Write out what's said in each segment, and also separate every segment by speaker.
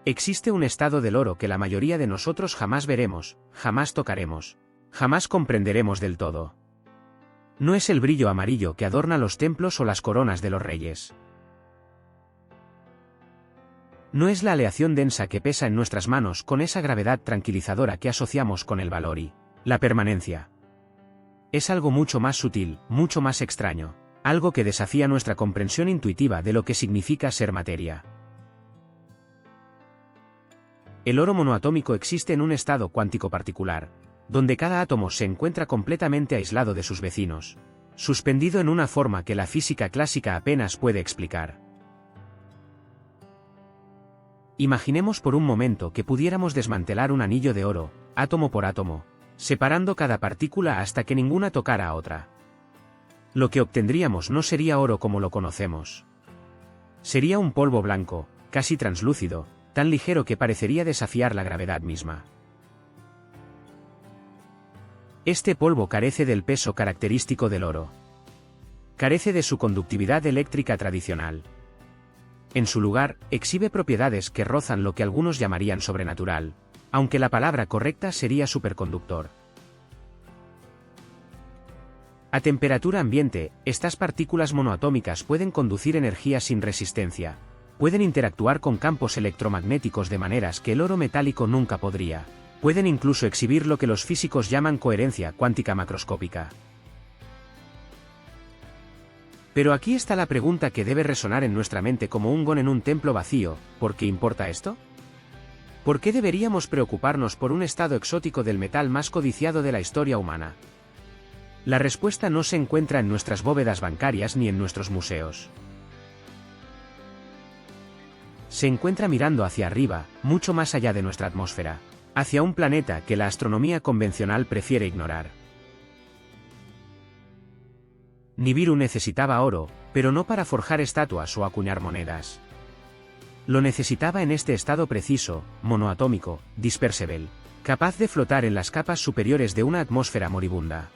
Speaker 1: Existe un estado del oro que la mayoría de nosotros jamás veremos, jamás tocaremos, jamás comprenderemos del todo. No es el brillo amarillo que adorna los templos o las coronas de los reyes. No es la aleación densa que pesa en nuestras manos con esa gravedad tranquilizadora que asociamos con el valor y la permanencia. Es algo mucho más sutil, mucho más extraño, algo que desafía nuestra comprensión intuitiva de lo que significa ser materia. El oro monoatómico existe en un estado cuántico particular, donde cada átomo se encuentra completamente aislado de sus vecinos, suspendido en una forma que la física clásica apenas puede explicar. Imaginemos por un momento que pudiéramos desmantelar un anillo de oro, átomo por átomo, separando cada partícula hasta que ninguna tocara a otra. Lo que obtendríamos no sería oro como lo conocemos. Sería un polvo blanco, casi translúcido, tan ligero que parecería desafiar la gravedad misma. Este polvo carece del peso característico del oro. Carece de su conductividad eléctrica tradicional. En su lugar, exhibe propiedades que rozan lo que algunos llamarían sobrenatural, aunque la palabra correcta sería superconductor. A temperatura ambiente, estas partículas monoatómicas pueden conducir energía sin resistencia, pueden interactuar con campos electromagnéticos de maneras que el oro metálico nunca podría, pueden incluso exhibir lo que los físicos llaman coherencia cuántica macroscópica. Pero aquí está la pregunta que debe resonar en nuestra mente como un gong en un templo vacío: ¿por qué importa esto? ¿Por qué deberíamos preocuparnos por un estado exótico del metal más codiciado de la historia humana? La respuesta no se encuentra en nuestras bóvedas bancarias ni en nuestros museos. Se encuentra mirando hacia arriba, mucho más allá de nuestra atmósfera, hacia un planeta que la astronomía convencional prefiere ignorar. Nibiru necesitaba oro, pero no para forjar estatuas o acuñar monedas. Lo necesitaba en este estado preciso, monoatómico, dispersible, capaz de flotar en las capas superiores de una atmósfera moribunda.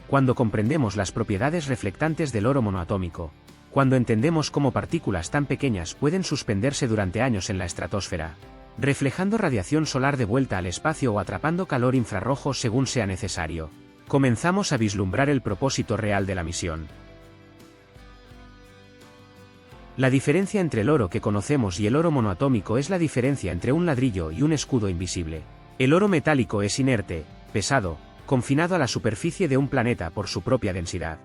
Speaker 1: Cuando comprendemos las propiedades reflectantes del oro monoatómico, cuando entendemos cómo partículas tan pequeñas pueden suspenderse durante años en la estratosfera, reflejando radiación solar de vuelta al espacio o atrapando calor infrarrojo según sea necesario, comenzamos a vislumbrar el propósito real de la misión. La diferencia entre el oro que conocemos y el oro monoatómico es la diferencia entre un ladrillo y un escudo invisible. El oro metálico es inerte, pesado, confinado a la superficie de un planeta por su propia densidad.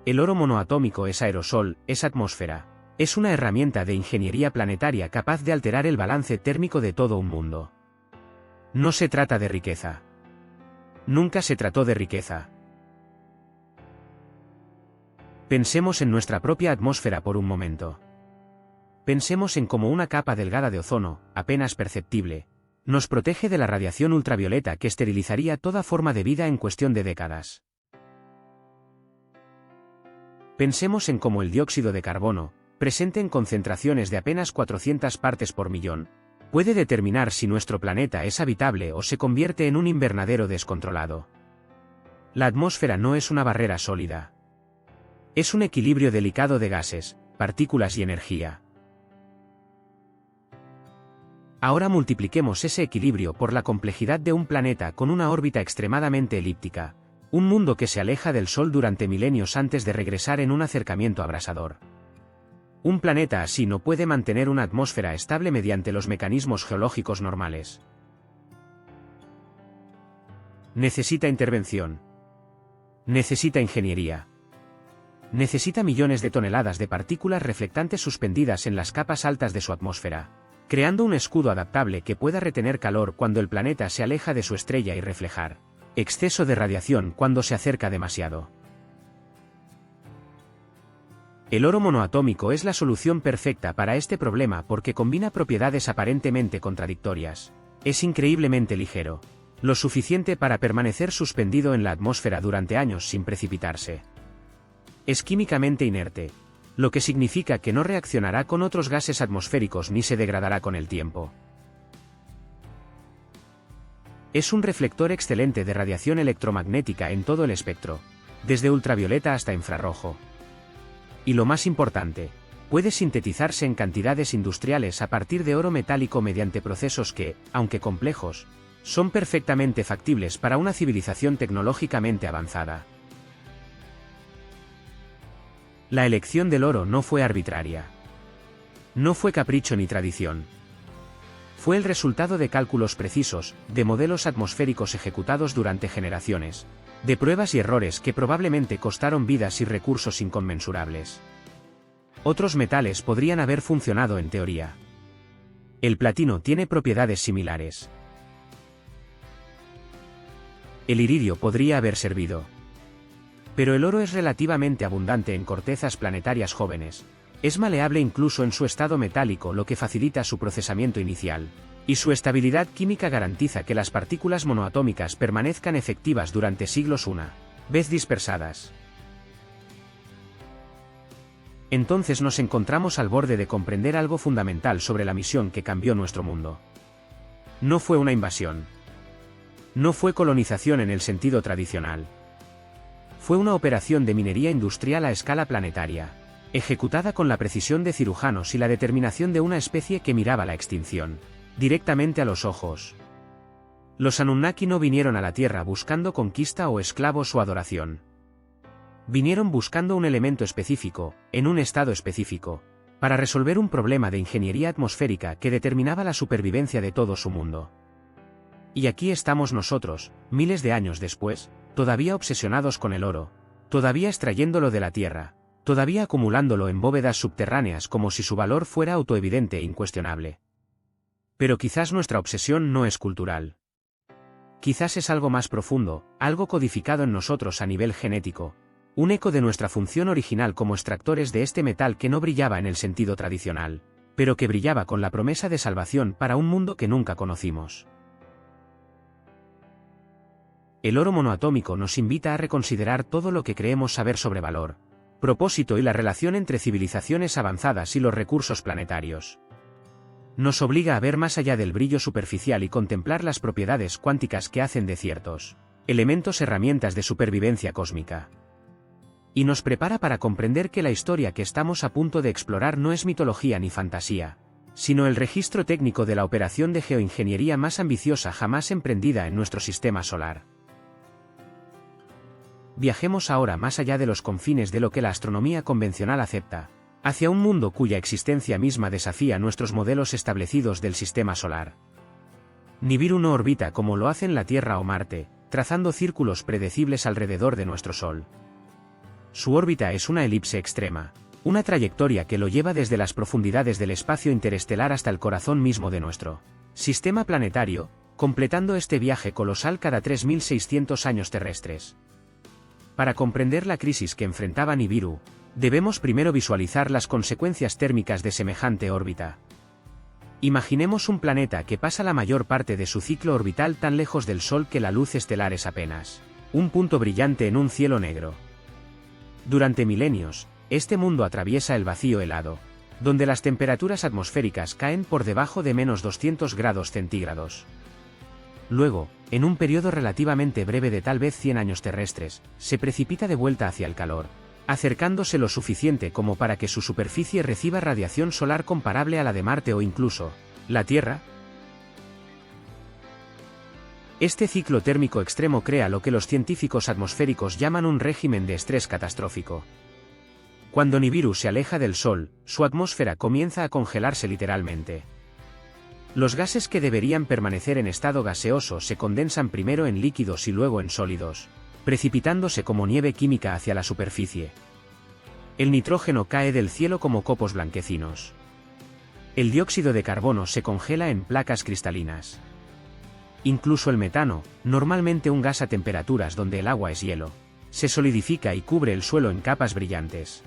Speaker 1: El oro monoatómico es aerosol, es atmósfera, es una herramienta de ingeniería planetaria capaz de alterar el balance térmico de todo un mundo. No se trata de riqueza. Nunca se trató de riqueza. Pensemos en nuestra propia atmósfera por un momento. Pensemos en cómo una capa delgada de ozono, apenas perceptible, nos protege de la radiación ultravioleta que esterilizaría toda forma de vida en cuestión de décadas. Pensemos en cómo el dióxido de carbono, presente en concentraciones de apenas 400 partes por millón, puede determinar si nuestro planeta es habitable o se convierte en un invernadero descontrolado. La atmósfera no es una barrera sólida. Es un equilibrio delicado de gases, partículas y energía. Ahora multipliquemos ese equilibrio por la complejidad de un planeta con una órbita extremadamente elíptica, un mundo que se aleja del Sol durante milenios antes de regresar en un acercamiento abrasador. Un planeta así no puede mantener una atmósfera estable mediante los mecanismos geológicos normales. Necesita intervención. Necesita ingeniería. Necesita millones de toneladas de partículas reflectantes suspendidas en las capas altas de su atmósfera, creando un escudo adaptable que pueda retener calor cuando el planeta se aleja de su estrella y reflejar exceso de radiación cuando se acerca demasiado. El oro monoatómico es la solución perfecta para este problema porque combina propiedades aparentemente contradictorias. Es increíblemente ligero, lo suficiente para permanecer suspendido en la atmósfera durante años sin precipitarse. Es químicamente inerte, lo que significa que no reaccionará con otros gases atmosféricos ni se degradará con el tiempo. Es un reflector excelente de radiación electromagnética en todo el espectro, desde ultravioleta hasta infrarrojo. Y lo más importante, puede sintetizarse en cantidades industriales a partir de oro metálico mediante procesos que, aunque complejos, son perfectamente factibles para una civilización tecnológicamente avanzada. La elección del oro no fue arbitraria. No fue capricho ni tradición. Fue el resultado de cálculos precisos, de modelos atmosféricos ejecutados durante generaciones, de pruebas y errores que probablemente costaron vidas y recursos inconmensurables. Otros metales podrían haber funcionado en teoría. El platino tiene propiedades similares. El iridio podría haber servido. Pero el oro es relativamente abundante en cortezas planetarias jóvenes. Es maleable incluso en su estado metálico, lo que facilita su procesamiento inicial. Y su estabilidad química garantiza que las partículas monoatómicas permanezcan efectivas durante siglos una vez dispersadas. Entonces nos encontramos al borde de comprender algo fundamental sobre la misión que cambió nuestro mundo. No fue una invasión. No fue colonización en el sentido tradicional. Fue una operación de minería industrial a escala planetaria, ejecutada con la precisión de cirujanos y la determinación de una especie que miraba la extinción directamente a los ojos. Los Anunnaki no vinieron a la Tierra buscando conquista o esclavos o adoración. Vinieron buscando un elemento específico, en un estado específico, para resolver un problema de ingeniería atmosférica que determinaba la supervivencia de todo su mundo. Y aquí estamos nosotros, miles de años después, todavía obsesionados con el oro, todavía extrayéndolo de la Tierra, todavía acumulándolo en bóvedas subterráneas como si su valor fuera autoevidente e incuestionable. Pero quizás nuestra obsesión no es cultural. Quizás es algo más profundo, algo codificado en nosotros a nivel genético, un eco de nuestra función original como extractores de este metal que no brillaba en el sentido tradicional, pero que brillaba con la promesa de salvación para un mundo que nunca conocimos. El oro monoatómico nos invita a reconsiderar todo lo que creemos saber sobre valor, propósito y la relación entre civilizaciones avanzadas y los recursos planetarios. Nos obliga a ver más allá del brillo superficial y contemplar las propiedades cuánticas que hacen de ciertos elementos herramientas de supervivencia cósmica. Y nos prepara para comprender que la historia que estamos a punto de explorar no es mitología ni fantasía, sino el registro técnico de la operación de geoingeniería más ambiciosa jamás emprendida en nuestro sistema solar. Viajemos ahora más allá de los confines de lo que la astronomía convencional acepta, hacia un mundo cuya existencia misma desafía nuestros modelos establecidos del sistema solar. Nibiru no orbita como lo hacen la Tierra o Marte, trazando círculos predecibles alrededor de nuestro Sol. Su órbita es una elipse extrema, una trayectoria que lo lleva desde las profundidades del espacio interestelar hasta el corazón mismo de nuestro sistema planetario, completando este viaje colosal cada 3.600 años terrestres. Para comprender la crisis que enfrentaba Nibiru, debemos primero visualizar las consecuencias térmicas de semejante órbita. Imaginemos un planeta que pasa la mayor parte de su ciclo orbital tan lejos del Sol que la luz estelar es apenas un punto brillante en un cielo negro. Durante milenios, este mundo atraviesa el vacío helado, donde las temperaturas atmosféricas caen por debajo de menos 200 grados centígrados. Luego, en un periodo relativamente breve de tal vez 100 años terrestres, se precipita de vuelta hacia el calor, acercándose lo suficiente como para que su superficie reciba radiación solar comparable a la de Marte o incluso la Tierra. Este ciclo térmico extremo crea lo que los científicos atmosféricos llaman un régimen de estrés catastrófico. Cuando Nibiru se aleja del Sol, su atmósfera comienza a congelarse literalmente. Los gases que deberían permanecer en estado gaseoso se condensan primero en líquidos y luego en sólidos, precipitándose como nieve química hacia la superficie. El nitrógeno cae del cielo como copos blanquecinos. El dióxido de carbono se congela en placas cristalinas. Incluso el metano, normalmente un gas a temperaturas donde el agua es hielo, se solidifica y cubre el suelo en capas brillantes.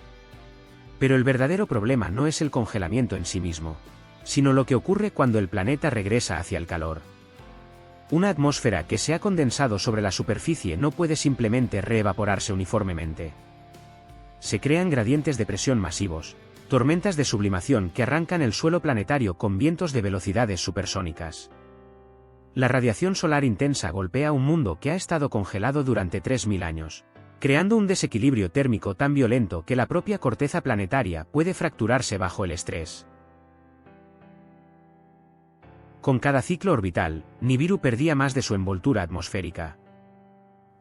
Speaker 1: Pero el verdadero problema no es el congelamiento en sí mismo, sino lo que ocurre cuando el planeta regresa hacia el calor. Una atmósfera que se ha condensado sobre la superficie no puede simplemente reevaporarse uniformemente. Se crean gradientes de presión masivos, tormentas de sublimación que arrancan el suelo planetario con vientos de velocidades supersónicas. La radiación solar intensa golpea un mundo que ha estado congelado durante 3.000 años, creando un desequilibrio térmico tan violento que la propia corteza planetaria puede fracturarse bajo el estrés. Con cada ciclo orbital, Nibiru perdía más de su envoltura atmosférica.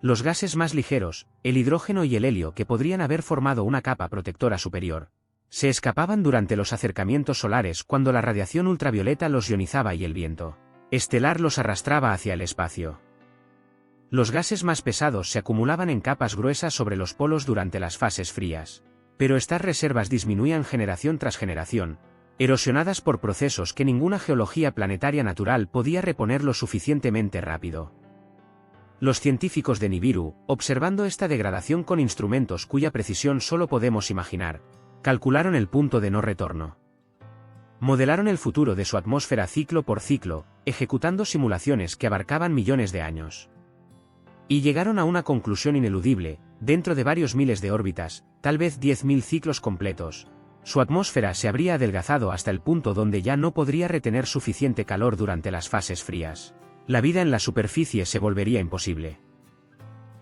Speaker 1: Los gases más ligeros, el hidrógeno y el helio que podrían haber formado una capa protectora superior, se escapaban durante los acercamientos solares cuando la radiación ultravioleta los ionizaba y el viento estelar los arrastraba hacia el espacio. Los gases más pesados se acumulaban en capas gruesas sobre los polos durante las fases frías, pero estas reservas disminuían generación tras generación, erosionadas por procesos que ninguna geología planetaria natural podía reponer lo suficientemente rápido. Los científicos de Nibiru, observando esta degradación con instrumentos cuya precisión solo podemos imaginar, calcularon el punto de no retorno. Modelaron el futuro de su atmósfera ciclo por ciclo, ejecutando simulaciones que abarcaban millones de años. Y llegaron a una conclusión ineludible: dentro de varios miles de órbitas, tal vez 10.000 ciclos completos, su atmósfera se habría adelgazado hasta el punto donde ya no podría retener suficiente calor durante las fases frías. La vida en la superficie se volvería imposible.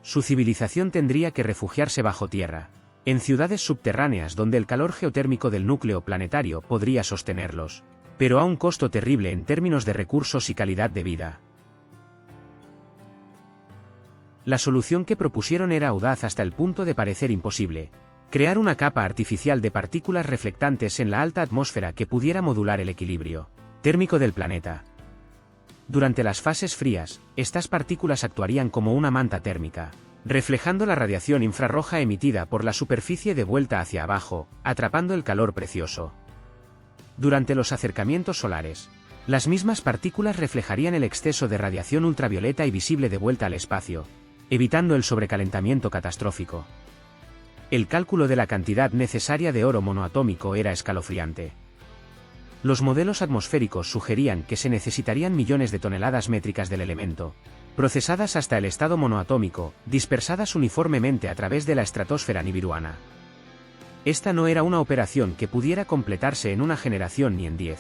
Speaker 1: Su civilización tendría que refugiarse bajo tierra, en ciudades subterráneas donde el calor geotérmico del núcleo planetario podría sostenerlos, pero a un costo terrible en términos de recursos y calidad de vida. La solución que propusieron era audaz hasta el punto de parecer imposible: crear una capa artificial de partículas reflectantes en la alta atmósfera que pudiera modular el equilibrio térmico del planeta. Durante las fases frías, estas partículas actuarían como una manta térmica, reflejando la radiación infrarroja emitida por la superficie de vuelta hacia abajo, atrapando el calor precioso. Durante los acercamientos solares, las mismas partículas reflejarían el exceso de radiación ultravioleta y visible de vuelta al espacio, evitando el sobrecalentamiento catastrófico. El cálculo de la cantidad necesaria de oro monoatómico era escalofriante. Los modelos atmosféricos sugerían que se necesitarían millones de toneladas métricas del elemento, procesadas hasta el estado monoatómico, dispersadas uniformemente a través de la estratosfera nibiruana. Esta no era una operación que pudiera completarse en una generación ni en 10.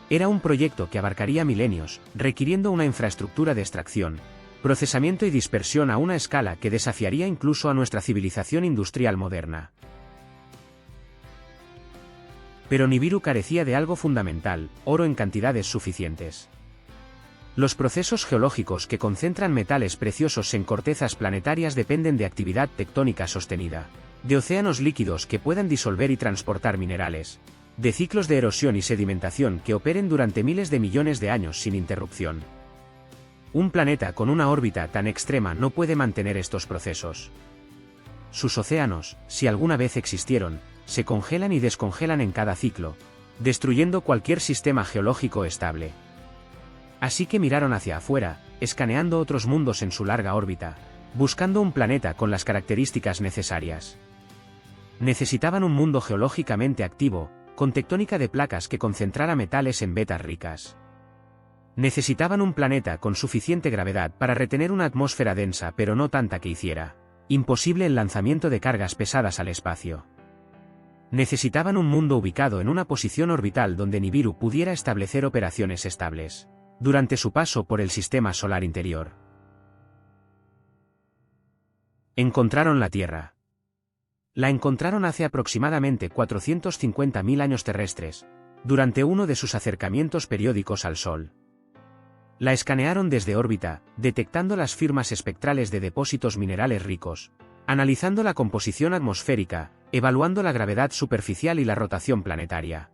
Speaker 1: Era un proyecto que abarcaría milenios, requiriendo una infraestructura de extracción, procesamiento y dispersión a una escala que desafiaría incluso a nuestra civilización industrial moderna. Pero Nibiru carecía de algo fundamental: oro en cantidades suficientes. Los procesos geológicos que concentran metales preciosos en cortezas planetarias dependen de actividad tectónica sostenida, de océanos líquidos que puedan disolver y transportar minerales, de ciclos de erosión y sedimentación que operen durante miles de millones de años sin interrupción. Un planeta con una órbita tan extrema no puede mantener estos procesos. Sus océanos, si alguna vez existieron, se congelan y descongelan en cada ciclo, destruyendo cualquier sistema geológico estable. Así que miraron hacia afuera, escaneando otros mundos en su larga órbita, buscando un planeta con las características necesarias. Necesitaban un mundo geológicamente activo, con tectónica de placas que concentrara metales en vetas ricas. Necesitaban un planeta con suficiente gravedad para retener una atmósfera densa pero no tanta que hiciera imposible el lanzamiento de cargas pesadas al espacio. Necesitaban un mundo ubicado en una posición orbital donde Nibiru pudiera establecer operaciones estables durante su paso por el sistema solar interior. Encontraron la Tierra. La encontraron hace aproximadamente 450.000 años terrestres, durante uno de sus acercamientos periódicos al Sol. La escanearon desde órbita, detectando las firmas espectrales de depósitos minerales ricos, analizando la composición atmosférica, evaluando la gravedad superficial y la rotación planetaria.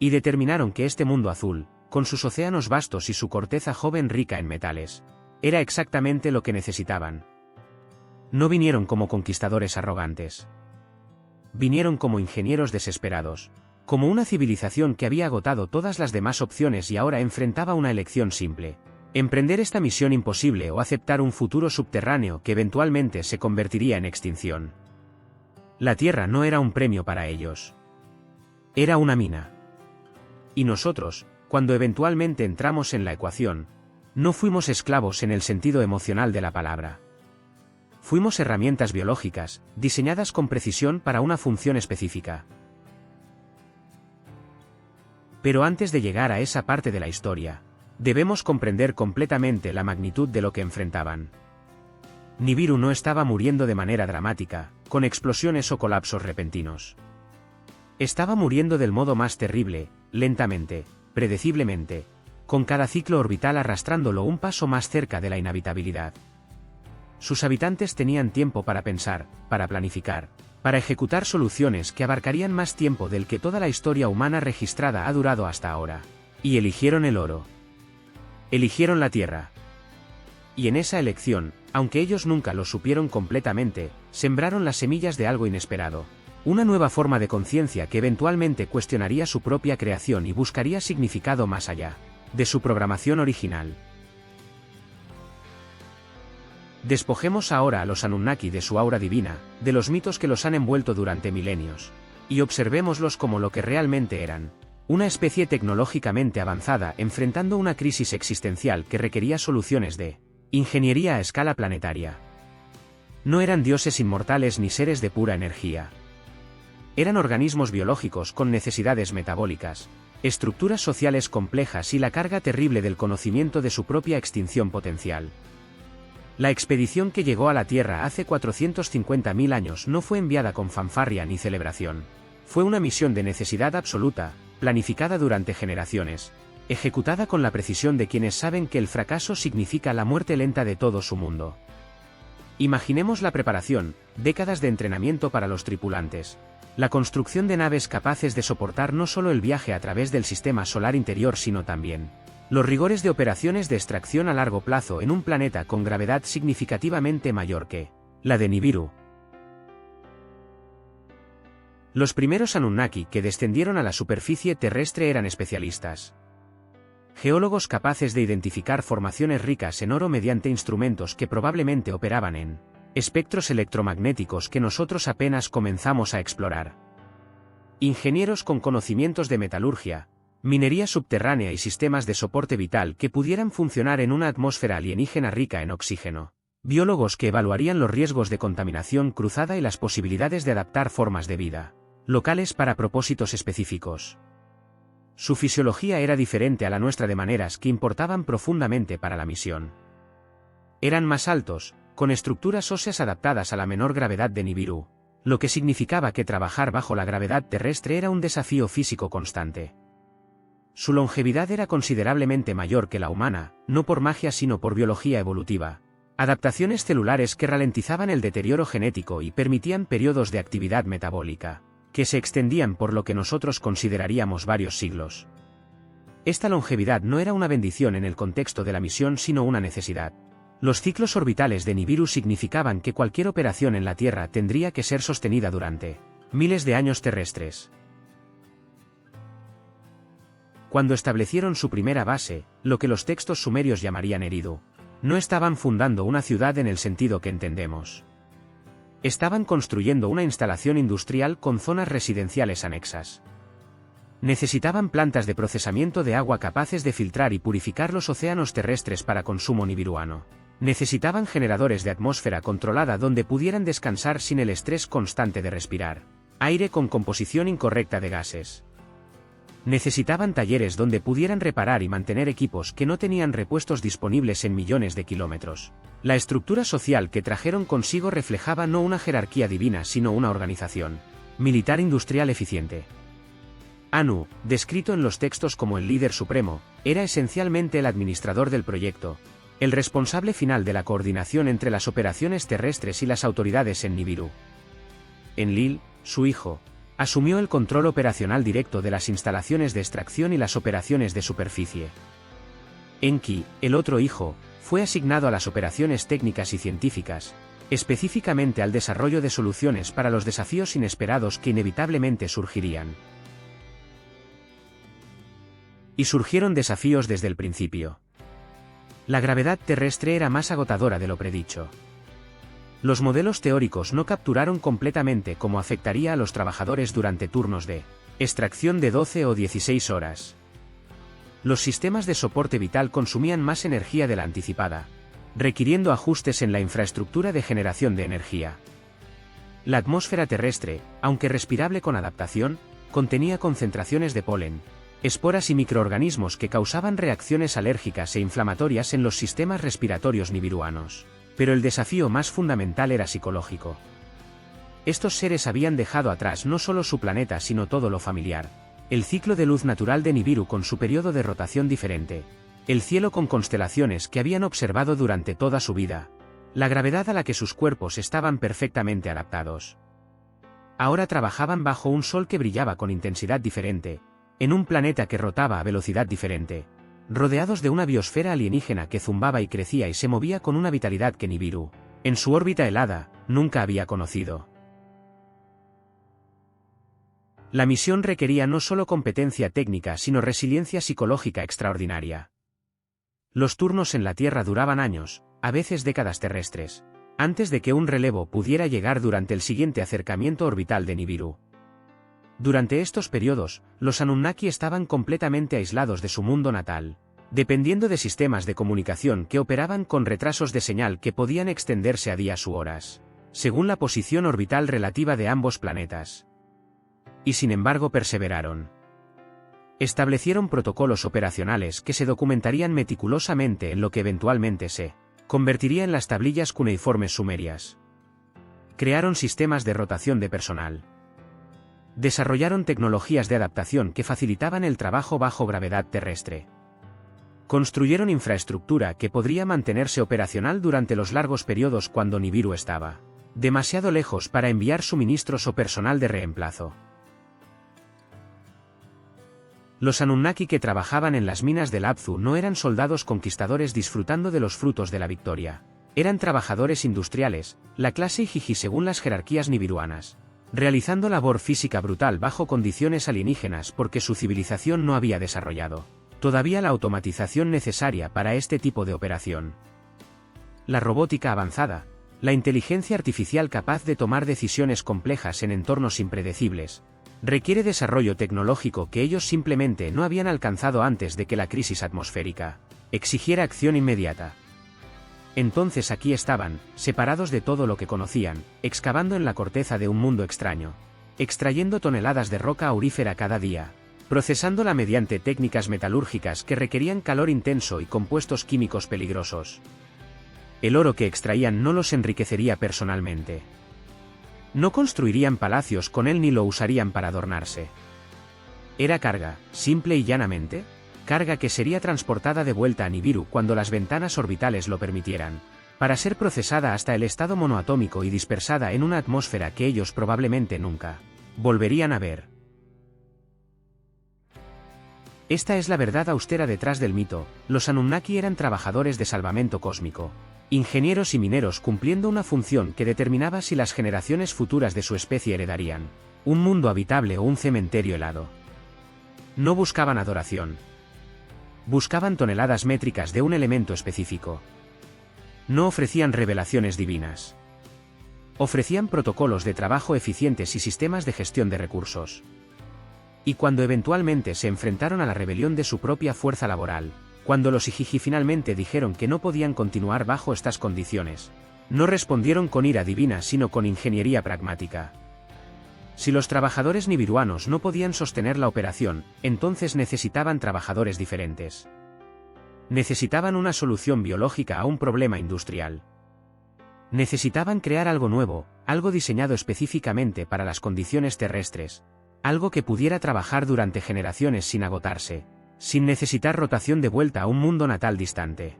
Speaker 1: Y determinaron que este mundo azul, con sus océanos vastos y su corteza joven rica en metales, era exactamente lo que necesitaban. No vinieron como conquistadores arrogantes. Vinieron como ingenieros desesperados, como una civilización que había agotado todas las demás opciones y ahora enfrentaba una elección simple: emprender esta misión imposible o aceptar un futuro subterráneo que eventualmente se convertiría en extinción. La Tierra no era un premio para ellos. Era una mina. Y nosotros, cuando eventualmente entramos en la ecuación, no fuimos esclavos en el sentido emocional de la palabra. Fuimos herramientas biológicas, diseñadas con precisión para una función específica. Pero antes de llegar a esa parte de la historia, debemos comprender completamente la magnitud de lo que enfrentaban. Nibiru no estaba muriendo de manera dramática, con explosiones o colapsos repentinos. Estaba muriendo del modo más terrible, lentamente, predeciblemente, con cada ciclo orbital arrastrándolo un paso más cerca de la inhabitabilidad. Sus habitantes tenían tiempo para pensar, para planificar, para ejecutar soluciones que abarcarían más tiempo del que toda la historia humana registrada ha durado hasta ahora. Y eligieron el oro. Eligieron la Tierra. Y en esa elección, aunque ellos nunca lo supieron completamente, sembraron las semillas de algo inesperado. Una nueva forma de conciencia que eventualmente cuestionaría su propia creación y buscaría significado más allá de su programación original. Despojemos ahora a los Anunnaki de su aura divina, de los mitos que los han envuelto durante milenios, y observémoslos como lo que realmente eran. Una especie tecnológicamente avanzada enfrentando una crisis existencial que requería soluciones de ingeniería a escala planetaria. No eran dioses inmortales ni seres de pura energía. Eran organismos biológicos con necesidades metabólicas, estructuras sociales complejas y la carga terrible del conocimiento de su propia extinción potencial. La expedición que llegó a la Tierra hace 450.000 años no fue enviada con fanfarria ni celebración. Fue una misión de necesidad absoluta, planificada durante generaciones, ejecutada con la precisión de quienes saben que el fracaso significa la muerte lenta de todo su mundo. Imaginemos la preparación, décadas de entrenamiento para los tripulantes, la construcción de naves capaces de soportar no solo el viaje a través del sistema solar interior sino también los rigores de operaciones de extracción a largo plazo en un planeta con gravedad significativamente mayor que la de Nibiru. Los primeros Anunnaki que descendieron a la superficie terrestre eran especialistas. Geólogos capaces de identificar formaciones ricas en oro mediante instrumentos que probablemente operaban en espectros electromagnéticos que nosotros apenas comenzamos a explorar. Ingenieros con conocimientos de metalurgia, minería subterránea y sistemas de soporte vital que pudieran funcionar en una atmósfera alienígena rica en oxígeno. Biólogos que evaluarían los riesgos de contaminación cruzada y las posibilidades de adaptar formas de vida locales para propósitos específicos. Su fisiología era diferente a la nuestra de maneras que importaban profundamente para la misión. Eran más altos, con estructuras óseas adaptadas a la menor gravedad de Nibiru, lo que significaba que trabajar bajo la gravedad terrestre era un desafío físico constante. Su longevidad era considerablemente mayor que la humana, no por magia sino por biología evolutiva. Adaptaciones celulares que ralentizaban el deterioro genético y permitían periodos de actividad metabólica, que se extendían por lo que nosotros consideraríamos varios siglos. Esta longevidad no era una bendición en el contexto de la misión sino una necesidad. Los ciclos orbitales de Nibiru significaban que cualquier operación en la Tierra tendría que ser sostenida durante miles de años terrestres. Cuando establecieron su primera base, lo que los textos sumerios llamarían Eridu, no estaban fundando una ciudad en el sentido que entendemos. Estaban construyendo una instalación industrial con zonas residenciales anexas. Necesitaban plantas de procesamiento de agua capaces de filtrar y purificar los océanos terrestres para consumo nibiruano. Necesitaban generadores de atmósfera controlada donde pudieran descansar sin el estrés constante de respirar aire con composición incorrecta de gases. Necesitaban talleres donde pudieran reparar y mantener equipos que no tenían repuestos disponibles en millones de kilómetros. La estructura social que trajeron consigo reflejaba no una jerarquía divina sino una organización militar industrial eficiente. Anu, descrito en los textos como el líder supremo, era esencialmente el administrador del proyecto, el responsable final de la coordinación entre las operaciones terrestres y las autoridades en Nibiru. Enlil, su hijo, asumió el control operacional directo de las instalaciones de extracción y las operaciones de superficie. Enki, el otro hijo, fue asignado a las operaciones técnicas y científicas, específicamente al desarrollo de soluciones para los desafíos inesperados que inevitablemente surgirían. Y surgieron desafíos desde el principio. La gravedad terrestre era más agotadora de lo predicho. Los modelos teóricos no capturaron completamente cómo afectaría a los trabajadores durante turnos de extracción de 12 o 16 horas. Los sistemas de soporte vital consumían más energía de la anticipada, requiriendo ajustes en la infraestructura de generación de energía. La atmósfera terrestre, aunque respirable con adaptación, contenía concentraciones de polen, esporas y microorganismos que causaban reacciones alérgicas e inflamatorias en los sistemas respiratorios nibiruanos. Pero el desafío más fundamental era psicológico. Estos seres habían dejado atrás no solo su planeta sino todo lo familiar, el ciclo de luz natural de Nibiru con su periodo de rotación diferente, el cielo con constelaciones que habían observado durante toda su vida, la gravedad a la que sus cuerpos estaban perfectamente adaptados. Ahora trabajaban bajo un sol que brillaba con intensidad diferente, en un planeta que rotaba a velocidad diferente, rodeados de una biosfera alienígena que zumbaba y crecía y se movía con una vitalidad que Nibiru, en su órbita helada, nunca había conocido. La misión requería no solo competencia técnica sino resiliencia psicológica extraordinaria. Los turnos en la Tierra duraban años, a veces décadas terrestres, antes de que un relevo pudiera llegar durante el siguiente acercamiento orbital de Nibiru. Durante estos periodos, los Anunnaki estaban completamente aislados de su mundo natal, dependiendo de sistemas de comunicación que operaban con retrasos de señal que podían extenderse a días u horas, según la posición orbital relativa de ambos planetas. Y sin embargo perseveraron. Establecieron protocolos operacionales que se documentarían meticulosamente en lo que eventualmente se convertiría en las tablillas cuneiformes sumerias. Crearon sistemas de rotación de personal. Desarrollaron tecnologías de adaptación que facilitaban el trabajo bajo gravedad terrestre. Construyeron infraestructura que podría mantenerse operacional durante los largos periodos cuando Nibiru estaba demasiado lejos para enviar suministros o personal de reemplazo. Los Anunnaki que trabajaban en las minas del Abzu no eran soldados conquistadores disfrutando de los frutos de la victoria. Eran trabajadores industriales, la clase Ijiji según las jerarquías nibiruanas, realizando labor física brutal bajo condiciones alienígenas porque su civilización no había desarrollado todavía la automatización necesaria para este tipo de operación. La robótica avanzada, la inteligencia artificial capaz de tomar decisiones complejas en entornos impredecibles, requiere desarrollo tecnológico que ellos simplemente no habían alcanzado antes de que la crisis atmosférica exigiera acción inmediata. Entonces aquí estaban, separados de todo lo que conocían, excavando en la corteza de un mundo extraño, extrayendo toneladas de roca aurífera cada día, procesándola mediante técnicas metalúrgicas que requerían calor intenso y compuestos químicos peligrosos. El oro que extraían no los enriquecería personalmente. No construirían palacios con él ni lo usarían para adornarse. Era carga, simple y llanamente, carga que sería transportada de vuelta a Nibiru cuando las ventanas orbitales lo permitieran, para ser procesada hasta el estado monoatómico y dispersada en una atmósfera que ellos probablemente nunca volverían a ver. Esta es la verdad austera detrás del mito: los Anunnaki eran trabajadores de salvamento cósmico, ingenieros y mineros cumpliendo una función que determinaba si las generaciones futuras de su especie heredarían un mundo habitable o un cementerio helado. No buscaban adoración. Buscaban toneladas métricas de un elemento específico. No ofrecían revelaciones divinas. Ofrecían protocolos de trabajo eficientes y sistemas de gestión de recursos. Y cuando eventualmente se enfrentaron a la rebelión de su propia fuerza laboral, cuando los Ijiji finalmente dijeron que no podían continuar bajo estas condiciones, no respondieron con ira divina sino con ingeniería pragmática. Si los trabajadores nibiruanos no podían sostener la operación, entonces necesitaban trabajadores diferentes. Necesitaban una solución biológica a un problema industrial. Necesitaban crear algo nuevo, algo diseñado específicamente para las condiciones terrestres, algo que pudiera trabajar durante generaciones sin agotarse, sin necesitar rotación de vuelta a un mundo natal distante.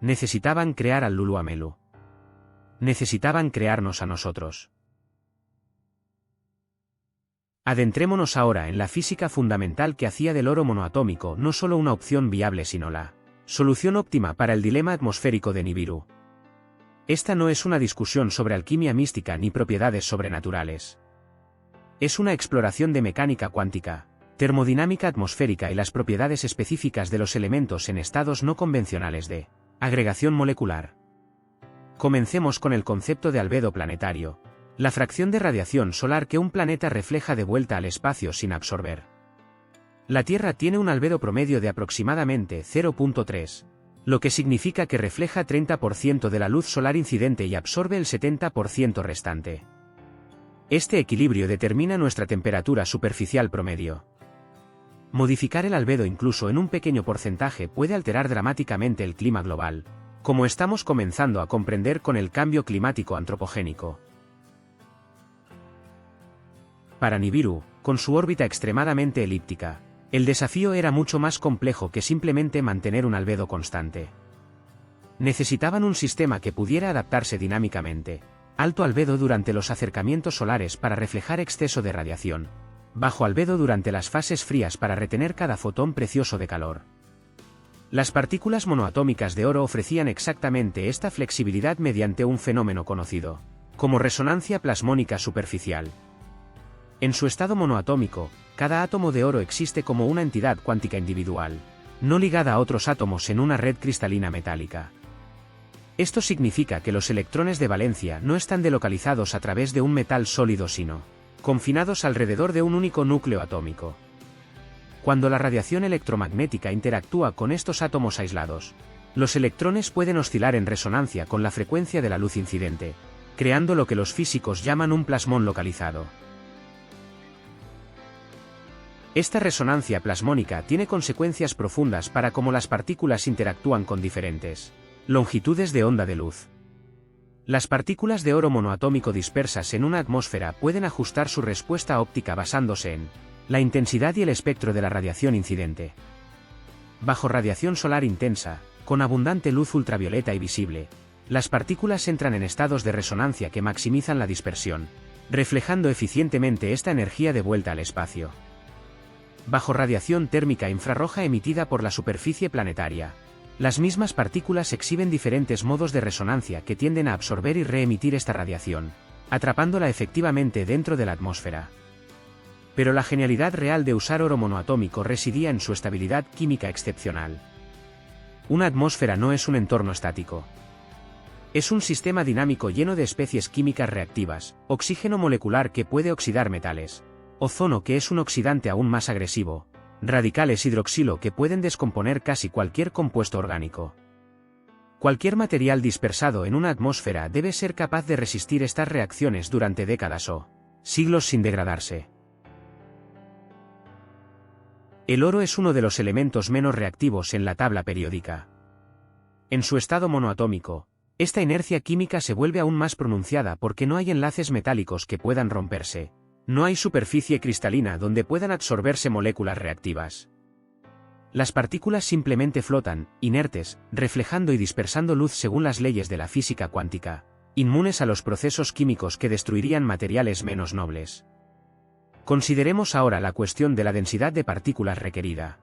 Speaker 1: Necesitaban crear al Luluamelu. Necesitaban crearnos a nosotros. Adentrémonos ahora en la física fundamental que hacía del oro monoatómico no solo una opción viable sino la solución óptima para el dilema atmosférico de Nibiru. Esta no es una discusión sobre alquimia mística ni propiedades sobrenaturales. Es una exploración de mecánica cuántica, termodinámica atmosférica y las propiedades específicas de los elementos en estados no convencionales de agregación molecular. Comencemos con el concepto de albedo planetario, la fracción de radiación solar que un planeta refleja de vuelta al espacio sin absorber. La Tierra tiene un albedo promedio de aproximadamente 0.3, lo que significa que refleja 30% de la luz solar incidente y absorbe el 70% restante. Este equilibrio determina nuestra temperatura superficial promedio. Modificar el albedo incluso en un pequeño porcentaje puede alterar dramáticamente el clima global, como estamos comenzando a comprender con el cambio climático antropogénico. Para Nibiru, con su órbita extremadamente elíptica, el desafío era mucho más complejo que simplemente mantener un albedo constante. Necesitaban un sistema que pudiera adaptarse dinámicamente, alto albedo durante los acercamientos solares para reflejar exceso de radiación, bajo albedo durante las fases frías para retener cada fotón precioso de calor. Las partículas monoatómicas de oro ofrecían exactamente esta flexibilidad mediante un fenómeno conocido como resonancia plasmónica superficial. En su estado monoatómico, cada átomo de oro existe como una entidad cuántica individual, no ligada a otros átomos en una red cristalina metálica. Esto significa que los electrones de valencia no están delocalizados a través de un metal sólido sino confinados alrededor de un único núcleo atómico. Cuando la radiación electromagnética interactúa con estos átomos aislados, los electrones pueden oscilar en resonancia con la frecuencia de la luz incidente, creando lo que los físicos llaman un plasmón localizado. Esta resonancia plasmónica tiene consecuencias profundas para cómo las partículas interactúan con diferentes longitudes de onda de luz. Las partículas de oro monoatómico dispersas en una atmósfera pueden ajustar su respuesta óptica basándose en la intensidad y el espectro de la radiación incidente. Bajo radiación solar intensa, con abundante luz ultravioleta y visible, las partículas entran en estados de resonancia que maximizan la dispersión, reflejando eficientemente esta energía de vuelta al espacio. Bajo radiación térmica infrarroja emitida por la superficie planetaria, las mismas partículas exhiben diferentes modos de resonancia que tienden a absorber y reemitir esta radiación, atrapándola efectivamente dentro de la atmósfera. Pero la genialidad real de usar oro monoatómico residía en su estabilidad química excepcional. Una atmósfera no es un entorno estático. Es un sistema dinámico lleno de especies químicas reactivas, oxígeno molecular que puede oxidar metales, ozono que es un oxidante aún más agresivo, radicales hidroxilo que pueden descomponer casi cualquier compuesto orgánico. Cualquier material dispersado en una atmósfera debe ser capaz de resistir estas reacciones durante décadas o siglos sin degradarse. El oro es uno de los elementos menos reactivos en la tabla periódica. En su estado monoatómico, esta inercia química se vuelve aún más pronunciada porque no hay enlaces metálicos que puedan romperse. No hay superficie cristalina donde puedan absorberse moléculas reactivas. Las partículas simplemente flotan, inertes, reflejando y dispersando luz según las leyes de la física cuántica, inmunes a los procesos químicos que destruirían materiales menos nobles. Consideremos ahora la cuestión de la densidad de partículas requerida.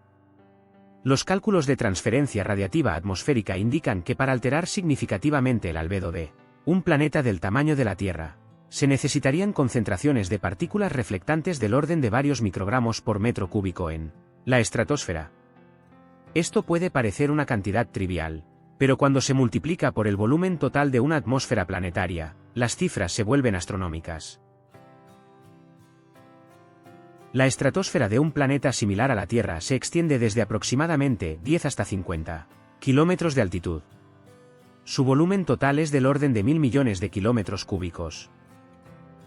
Speaker 1: Los cálculos de transferencia radiativa atmosférica indican que para alterar significativamente el albedo de un planeta del tamaño de la Tierra, se necesitarían concentraciones de partículas reflectantes del orden de varios microgramos por metro cúbico en la estratosfera. Esto puede parecer una cantidad trivial, pero cuando se multiplica por el volumen total de una atmósfera planetaria, las cifras se vuelven astronómicas. La estratosfera de un planeta similar a la Tierra se extiende desde aproximadamente 10 hasta 50 kilómetros de altitud. Su volumen total es del orden de 1.000 millones de kilómetros cúbicos.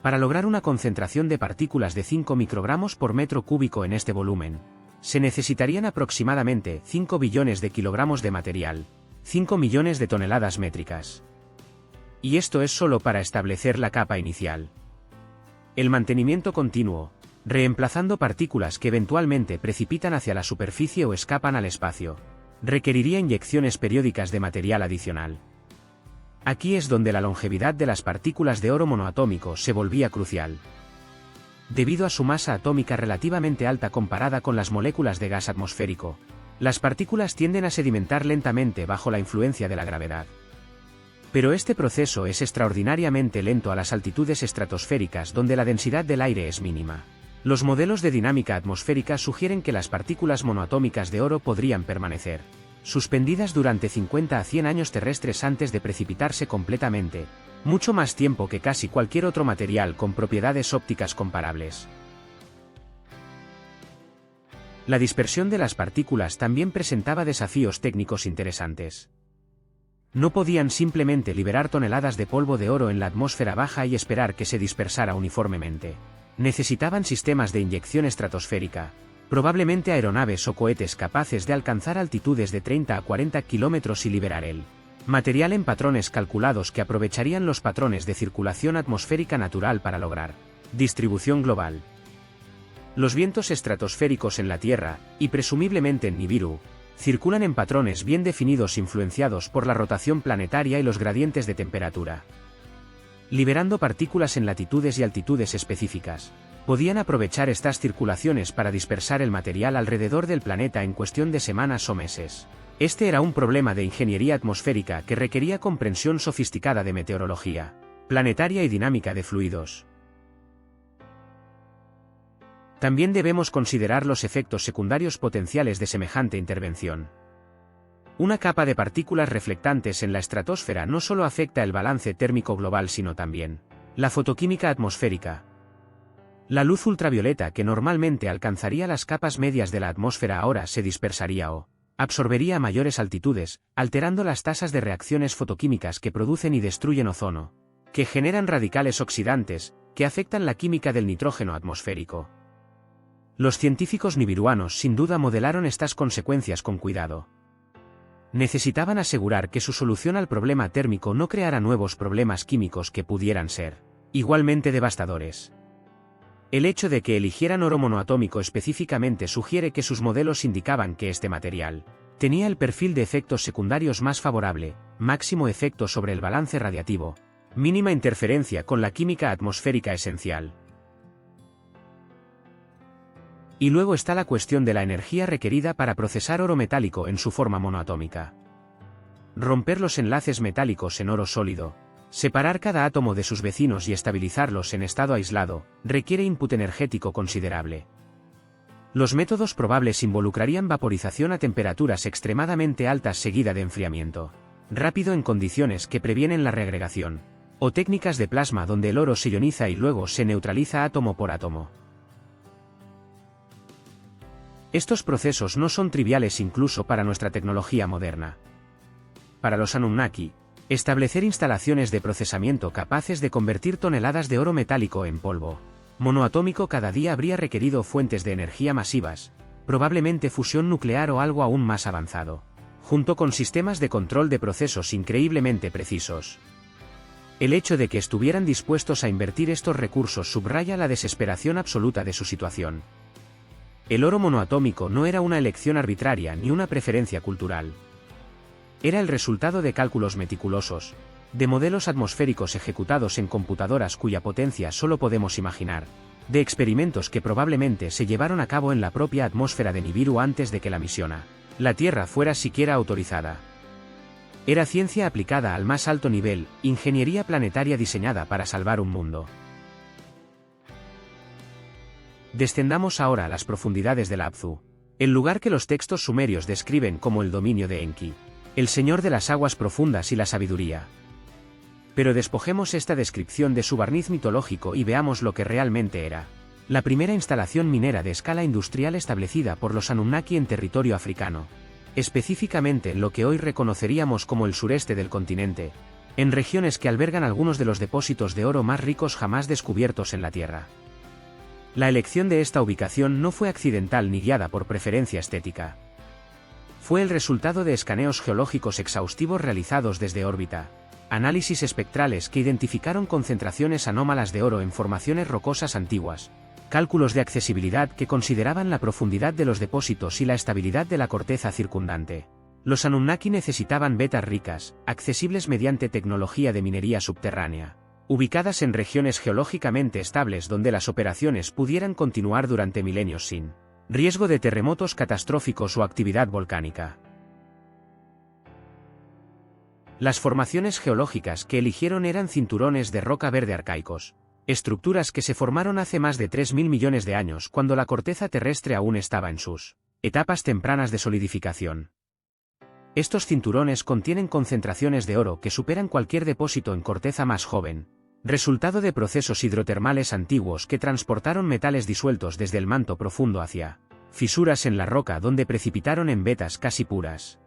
Speaker 1: Para lograr una concentración de partículas de 5 microgramos por metro cúbico en este volumen, se necesitarían aproximadamente 5 billones de kilogramos de material, 5 millones de toneladas métricas. Y esto es solo para establecer la capa inicial. El mantenimiento continuo, reemplazando partículas que eventualmente precipitan hacia la superficie o escapan al espacio, requeriría inyecciones periódicas de material adicional. Aquí es donde la longevidad de las partículas de oro monoatómico se volvía crucial. Debido a su masa atómica relativamente alta comparada con las moléculas de gas atmosférico, las partículas tienden a sedimentar lentamente bajo la influencia de la gravedad. Pero este proceso es extraordinariamente lento a las altitudes estratosféricas donde la densidad del aire es mínima. Los modelos de dinámica atmosférica sugieren que las partículas monoatómicas de oro podrían permanecer suspendidas durante 50 a 100 años terrestres antes de precipitarse completamente, mucho más tiempo que casi cualquier otro material con propiedades ópticas comparables. La dispersión de las partículas también presentaba desafíos técnicos interesantes. No podían simplemente liberar toneladas de polvo de oro en la atmósfera baja y esperar que se dispersara uniformemente. Necesitaban sistemas de inyección estratosférica, probablemente aeronaves o cohetes capaces de alcanzar altitudes de 30 a 40 kilómetros y liberar el material en patrones calculados que aprovecharían los patrones de circulación atmosférica natural para lograr distribución global. Los vientos estratosféricos en la Tierra, y presumiblemente en Nibiru, circulan en patrones bien definidos influenciados por la rotación planetaria y los gradientes de temperatura. Liberando partículas en latitudes y altitudes específicas, podían aprovechar estas circulaciones para dispersar el material alrededor del planeta en cuestión de semanas o meses. Este era un problema de ingeniería atmosférica que requería comprensión sofisticada de meteorología planetaria y dinámica de fluidos. También debemos considerar los efectos secundarios potenciales de semejante intervención. Una capa de partículas reflectantes en la estratosfera no solo afecta el balance térmico global sino también la fotoquímica atmosférica. La luz ultravioleta que normalmente alcanzaría las capas medias de la atmósfera ahora se dispersaría o absorbería a mayores altitudes, alterando las tasas de reacciones fotoquímicas que producen y destruyen ozono, que generan radicales oxidantes, que afectan la química del nitrógeno atmosférico. Los científicos nibiruanos sin duda modelaron estas consecuencias con cuidado. Necesitaban asegurar que su solución al problema térmico no creara nuevos problemas químicos que pudieran ser igualmente devastadores. El hecho de que eligieran oro monoatómico específicamente sugiere que sus modelos indicaban que este material tenía el perfil de efectos secundarios más favorable, máximo efecto sobre el balance radiativo, mínima interferencia con la química atmosférica esencial. Y luego está la cuestión de la energía requerida para procesar oro metálico en su forma monoatómica. Romper los enlaces metálicos en oro sólido, separar cada átomo de sus vecinos y estabilizarlos en estado aislado, requiere input energético considerable. Los métodos probables involucrarían vaporización a temperaturas extremadamente altas seguida de enfriamiento rápido en condiciones que previenen la reagregación, o técnicas de plasma donde el oro se ioniza y luego se neutraliza átomo por átomo. Estos procesos no son triviales incluso para nuestra tecnología moderna. Para los Anunnaki, establecer instalaciones de procesamiento capaces de convertir toneladas de oro metálico en polvo monoatómico cada día habría requerido fuentes de energía masivas, probablemente fusión nuclear o algo aún más avanzado, junto con sistemas de control de procesos increíblemente precisos. El hecho de que estuvieran dispuestos a invertir estos recursos subraya la desesperación absoluta de su situación. El oro monoatómico no era una elección arbitraria ni una preferencia cultural. Era el resultado de cálculos meticulosos, de modelos atmosféricos ejecutados en computadoras cuya potencia solo podemos imaginar, de experimentos que probablemente se llevaron a cabo en la propia atmósfera de Nibiru antes de que la misión a la Tierra fuera siquiera autorizada. Era ciencia aplicada al más alto nivel, ingeniería planetaria diseñada para salvar un mundo. Descendamos ahora a las profundidades del Apsu, el lugar que los textos sumerios describen como el dominio de Enki, el señor de las aguas profundas y la sabiduría. Pero despojemos esta descripción de su barniz mitológico y veamos lo que realmente era. La primera instalación minera de escala industrial establecida por los Anunnaki en territorio africano, específicamente en lo que hoy reconoceríamos como el sureste del continente, en regiones que albergan algunos de los depósitos de oro más ricos jamás descubiertos en la Tierra. La elección de esta ubicación no fue accidental ni guiada por preferencia estética. Fue el resultado de escaneos geológicos exhaustivos realizados desde órbita, análisis espectrales que identificaron concentraciones anómalas de oro en formaciones rocosas antiguas, cálculos de accesibilidad que consideraban la profundidad de los depósitos y la estabilidad de la corteza circundante. Los Anunnaki necesitaban vetas ricas, accesibles mediante tecnología de minería subterránea, ubicadas en regiones geológicamente estables donde las operaciones pudieran continuar durante milenios sin riesgo de terremotos catastróficos o actividad volcánica. Las formaciones geológicas que eligieron eran cinturones de roca verde arcaicos, estructuras que se formaron hace más de 3.000 millones de años cuando la corteza terrestre aún estaba en sus etapas tempranas de solidificación. Estos cinturones contienen concentraciones de oro que superan cualquier depósito en corteza más joven, resultado de procesos hidrotermales antiguos que transportaron metales disueltos desde el manto profundo hacia fisuras en la roca donde precipitaron en vetas casi puras.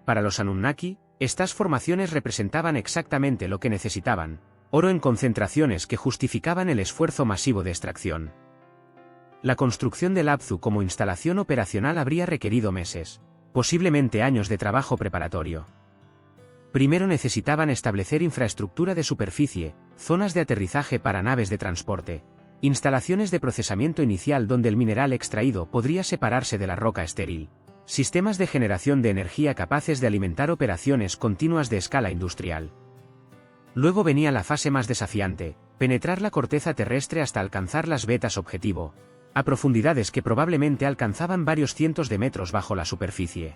Speaker 1: Para los Anunnaki, estas formaciones representaban exactamente lo que necesitaban, oro en concentraciones que justificaban el esfuerzo masivo de extracción. La construcción del Abzu como instalación operacional habría requerido meses, posiblemente años de trabajo preparatorio. Primero necesitaban establecer infraestructura de superficie, zonas de aterrizaje para naves de transporte, instalaciones de procesamiento inicial donde el mineral extraído podría separarse de la roca estéril, sistemas de generación de energía capaces de alimentar operaciones continuas de escala industrial. Luego venía la fase más desafiante, penetrar la corteza terrestre hasta alcanzar las vetas objetivo, a profundidades que probablemente alcanzaban varios cientos de metros bajo la superficie.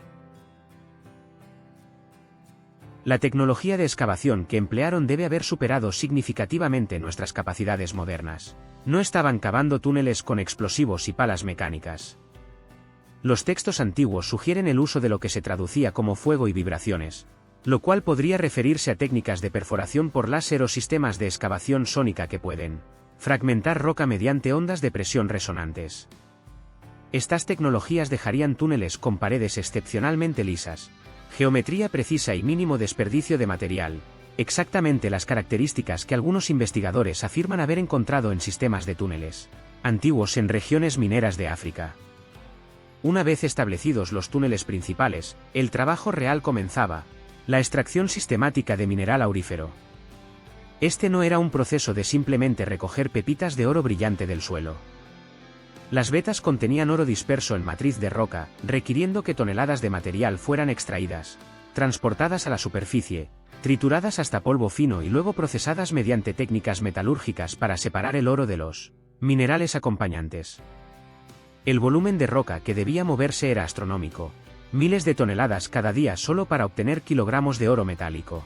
Speaker 1: La tecnología de excavación que emplearon debe haber superado significativamente nuestras capacidades modernas. No estaban cavando túneles con explosivos y palas mecánicas. Los textos antiguos sugieren el uso de lo que se traducía como fuego y vibraciones, lo cual podría referirse a técnicas de perforación por láser o sistemas de excavación sónica que pueden fragmentar roca mediante ondas de presión resonantes. Estas tecnologías dejarían túneles con paredes excepcionalmente lisas, geometría precisa y mínimo desperdicio de material, exactamente las características que algunos investigadores afirman haber encontrado en sistemas de túneles antiguos en regiones mineras de África. Una vez establecidos los túneles principales, el trabajo real comenzaba: la extracción sistemática de mineral aurífero. Este no era un proceso de simplemente recoger pepitas de oro brillante del suelo. Las vetas contenían oro disperso en matriz de roca, requiriendo que toneladas de material fueran extraídas, transportadas a la superficie, trituradas hasta polvo fino y luego procesadas mediante técnicas metalúrgicas para separar el oro de los minerales acompañantes. El volumen de roca que debía moverse era astronómico, miles de toneladas cada día solo para obtener kilogramos de oro metálico.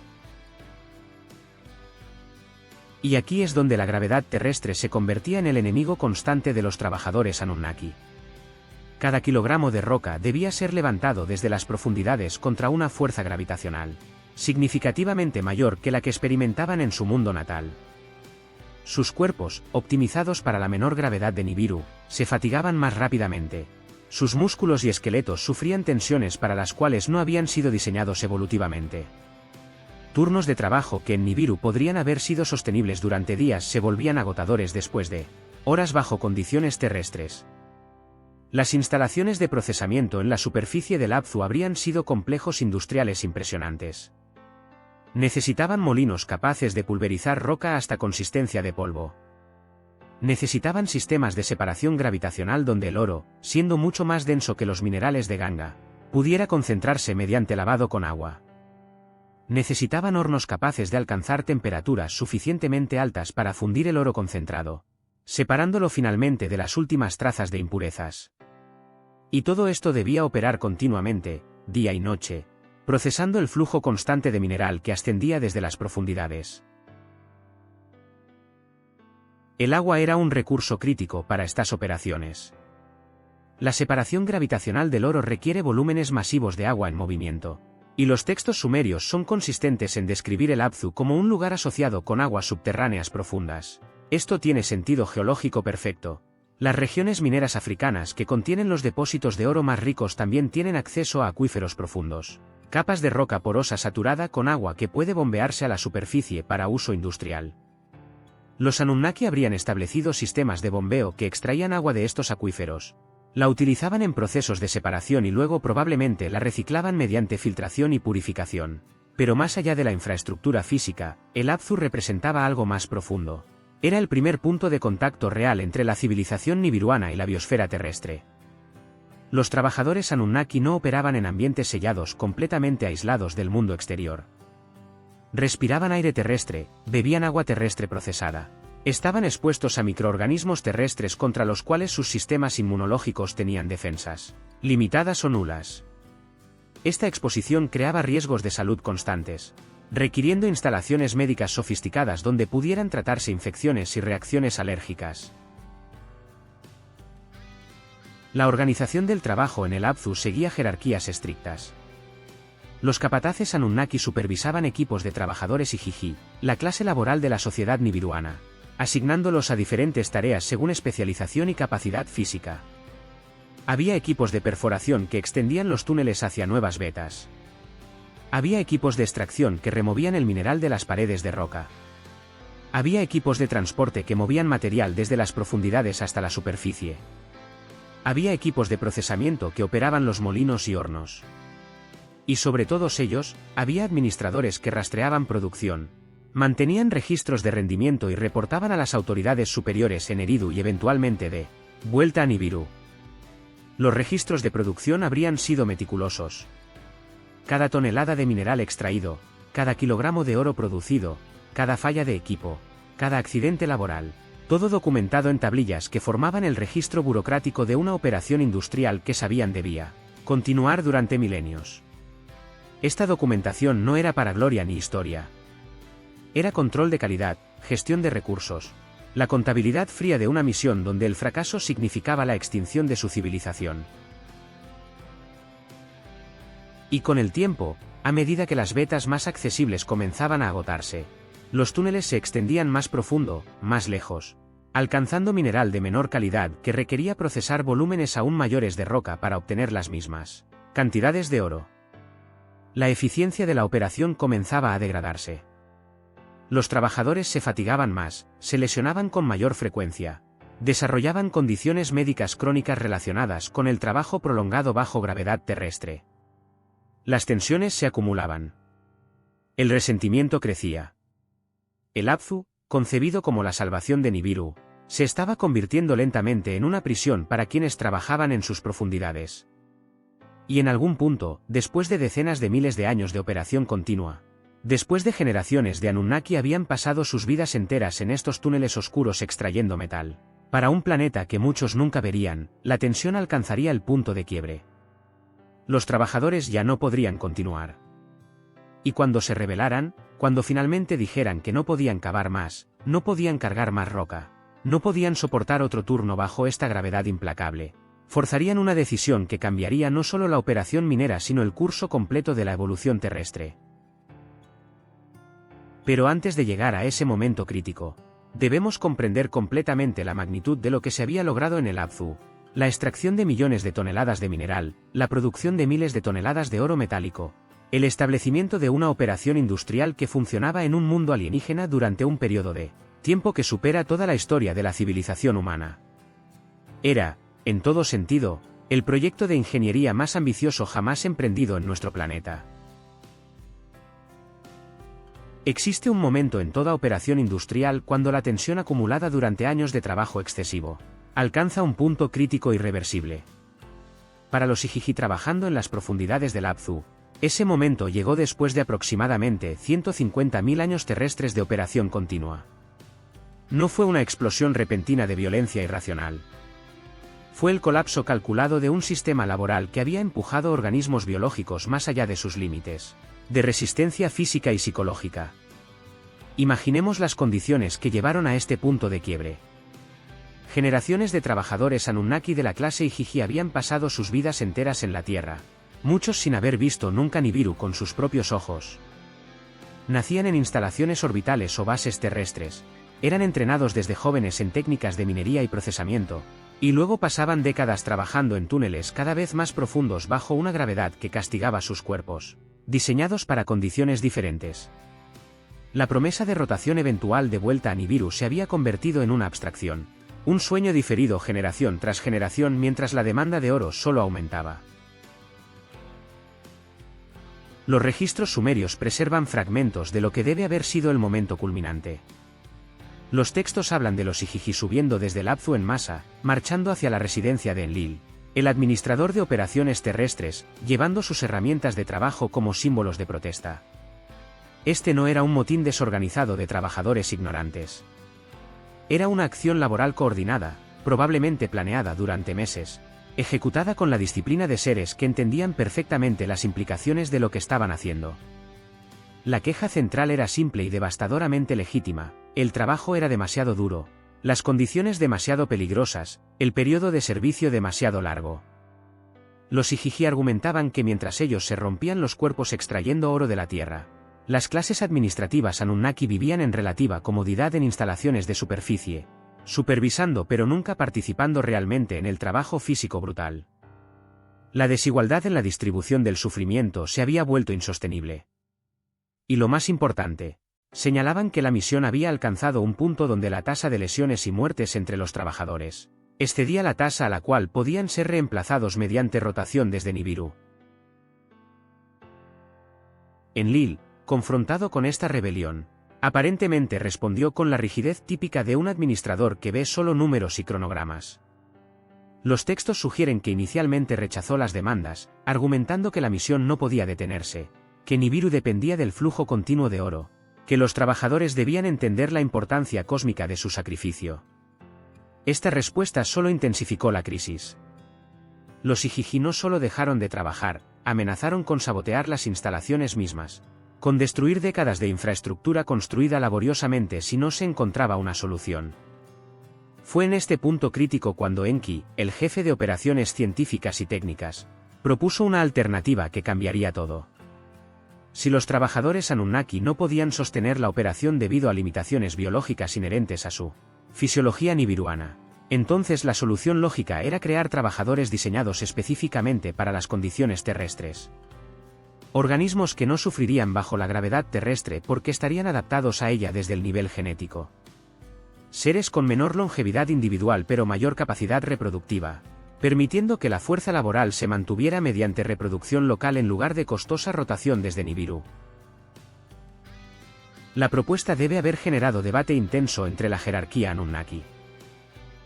Speaker 1: Y aquí es donde la gravedad terrestre se convertía en el enemigo constante de los trabajadores Anunnaki. Cada kilogramo de roca debía ser levantado desde las profundidades contra una fuerza gravitacional, significativamente mayor que la que experimentaban en su mundo natal. Sus cuerpos, optimizados para la menor gravedad de Nibiru, se fatigaban más rápidamente. Sus músculos y esqueletos sufrían tensiones para las cuales no habían sido diseñados evolutivamente. Turnos de trabajo que en Nibiru podrían haber sido sostenibles durante días se volvían agotadores después de horas bajo condiciones terrestres. Las instalaciones de procesamiento en la superficie del Abzu habrían sido complejos industriales impresionantes. Necesitaban molinos capaces de pulverizar roca hasta consistencia de polvo. Necesitaban sistemas de separación gravitacional donde el oro, siendo mucho más denso que los minerales de ganga, pudiera concentrarse mediante lavado con agua. Necesitaban hornos capaces de alcanzar temperaturas suficientemente altas para fundir el oro concentrado, separándolo finalmente de las últimas trazas de impurezas. Y todo esto debía operar continuamente, día y noche, procesando el flujo constante de mineral que ascendía desde las profundidades. El agua era un recurso crítico para estas operaciones. La separación gravitacional del oro requiere volúmenes masivos de agua en movimiento. Y los textos sumerios son consistentes en describir el Abzu como un lugar asociado con aguas subterráneas profundas. Esto tiene sentido geológico perfecto. Las regiones mineras africanas que contienen los depósitos de oro más ricos también tienen acceso a acuíferos profundos, capas de roca porosa saturada con agua que puede bombearse a la superficie para uso industrial. Los Anunnaki habrían establecido sistemas de bombeo que extraían agua de estos acuíferos. La utilizaban en procesos de separación y luego probablemente la reciclaban mediante filtración y purificación. Pero más allá de la infraestructura física, el Abzu representaba algo más profundo. Era el primer punto de contacto real entre la civilización nibiruana y la biosfera terrestre. Los trabajadores Anunnaki no operaban en ambientes sellados completamente aislados del mundo exterior. Respiraban aire terrestre, bebían agua terrestre procesada. Estaban expuestos a microorganismos terrestres contra los cuales sus sistemas inmunológicos tenían defensas limitadas o nulas. Esta exposición creaba riesgos de salud constantes, requiriendo instalaciones médicas sofisticadas donde pudieran tratarse infecciones y reacciones alérgicas. La organización del trabajo en el Abzu seguía jerarquías estrictas. Los capataces Anunnaki supervisaban equipos de trabajadores Igigi, la clase laboral de la sociedad nibiruana, asignándolos a diferentes tareas según especialización y capacidad física. Había equipos de perforación que extendían los túneles hacia nuevas vetas. Había equipos de extracción que removían el mineral de las paredes de roca. Había equipos de transporte que movían material desde las profundidades hasta la superficie. Había equipos de procesamiento que operaban los molinos y hornos. Y sobre todos ellos, había administradores que rastreaban producción, mantenían registros de rendimiento y reportaban a las autoridades superiores en Eridu y eventualmente de vuelta a Nibiru. Los registros de producción habrían sido meticulosos. Cada tonelada de mineral extraído, cada kilogramo de oro producido, cada falla de equipo, cada accidente laboral, todo documentado en tablillas que formaban el registro burocrático de una operación industrial que sabían debía continuar durante milenios. Esta documentación no era para gloria ni historia. Era control de calidad, gestión de recursos, la contabilidad fría de una misión donde el fracaso significaba la extinción de su civilización. Y con el tiempo, a medida que las vetas más accesibles comenzaban a agotarse, los túneles se extendían más profundo, más lejos, alcanzando mineral de menor calidad que requería procesar volúmenes aún mayores de roca para obtener las mismas cantidades de oro. La eficiencia de la operación comenzaba a degradarse. Los trabajadores se fatigaban más, se lesionaban con mayor frecuencia, desarrollaban condiciones médicas crónicas relacionadas con el trabajo prolongado bajo gravedad terrestre. Las tensiones se acumulaban. El resentimiento crecía. El Abzu, concebido como la salvación de Nibiru, se estaba convirtiendo lentamente en una prisión para quienes trabajaban en sus profundidades. Y en algún punto, después de decenas de miles de años de operación continua, después de generaciones de Anunnaki habían pasado sus vidas enteras en estos túneles oscuros extrayendo metal, para un planeta que muchos nunca verían, la tensión alcanzaría el punto de quiebre. Los trabajadores ya no podrían continuar. Y cuando se rebelaran, cuando finalmente dijeran que no podían cavar más, no podían cargar más roca, no podían soportar otro turno bajo esta gravedad implacable, forzarían una decisión que cambiaría no solo la operación minera sino el curso completo de la evolución terrestre. Pero antes de llegar a ese momento crítico, debemos comprender completamente la magnitud de lo que se había logrado en el Abzu, la extracción de millones de toneladas de mineral, la producción de miles de toneladas de oro metálico, el establecimiento de una operación industrial que funcionaba en un mundo alienígena durante un periodo de tiempo que supera toda la historia de la civilización humana. Era, en todo sentido, el proyecto de ingeniería más ambicioso jamás emprendido en nuestro planeta. Existe un momento en toda operación industrial cuando la tensión acumulada durante años de trabajo excesivo alcanza un punto crítico irreversible. Para los Igigi trabajando en las profundidades del Abzu, ese momento llegó después de aproximadamente 150.000 años terrestres de operación continua. No fue una explosión repentina de violencia irracional. Fue el colapso calculado de un sistema laboral que había empujado organismos biológicos más allá de sus límites de resistencia física y psicológica. Imaginemos las condiciones que llevaron a este punto de quiebre. Generaciones de trabajadores Anunnaki de la clase Igigi habían pasado sus vidas enteras en la Tierra, muchos sin haber visto nunca Nibiru con sus propios ojos. Nacían en instalaciones orbitales o bases terrestres, eran entrenados desde jóvenes en técnicas de minería y procesamiento, y luego pasaban décadas trabajando en túneles cada vez más profundos bajo una gravedad que castigaba sus cuerpos, diseñados para condiciones diferentes. La promesa de rotación eventual de vuelta a Nibiru se había convertido en una abstracción, un sueño diferido generación tras generación mientras la demanda de oro solo aumentaba. Los registros sumerios preservan fragmentos de lo que debe haber sido el momento culminante. Los textos hablan de los Igigi subiendo desde el Abzu en masa, marchando hacia la residencia de Enlil, el administrador de operaciones terrestres, llevando sus herramientas de trabajo como símbolos de protesta. Este no era un motín desorganizado de trabajadores ignorantes. Era una acción laboral coordinada, probablemente planeada durante meses, ejecutada con la disciplina de seres que entendían perfectamente las implicaciones de lo que estaban haciendo. La queja central era simple y devastadoramente legítima: el trabajo era demasiado duro, las condiciones demasiado peligrosas, el periodo de servicio demasiado largo. Los Igigi argumentaban que mientras ellos se rompían los cuerpos extrayendo oro de la tierra, las clases administrativas Anunnaki vivían en relativa comodidad en instalaciones de superficie, supervisando pero nunca participando realmente en el trabajo físico brutal. La desigualdad en la distribución del sufrimiento se había vuelto insostenible. Y lo más importante, señalaban que la misión había alcanzado un punto donde la tasa de lesiones y muertes entre los trabajadores excedía la tasa a la cual podían ser reemplazados mediante rotación desde Nibiru. Enlil, confrontado con esta rebelión, aparentemente respondió con la rigidez típica de un administrador que ve solo números y cronogramas. Los textos sugieren que inicialmente rechazó las demandas, argumentando que la misión no podía detenerse, que Nibiru dependía del flujo continuo de oro, que los trabajadores debían entender la importancia cósmica de su sacrificio. Esta respuesta solo intensificó la crisis. Los Igigi no solo dejaron de trabajar, amenazaron con sabotear las instalaciones mismas, con destruir décadas de infraestructura construida laboriosamente si no se encontraba una solución. Fue en este punto crítico cuando Enki, el jefe de operaciones científicas y técnicas, propuso una alternativa que cambiaría todo. Si los trabajadores Anunnaki no podían sostener la operación debido a limitaciones biológicas inherentes a su fisiología nibiruana, entonces la solución lógica era crear trabajadores diseñados específicamente para las condiciones terrestres. Organismos que no sufrirían bajo la gravedad terrestre porque estarían adaptados a ella desde el nivel genético. Seres con menor longevidad individual pero mayor capacidad reproductiva, permitiendo que la fuerza laboral se mantuviera mediante reproducción local en lugar de costosa rotación desde Nibiru. La propuesta debe haber generado debate intenso entre la jerarquía Anunnaki.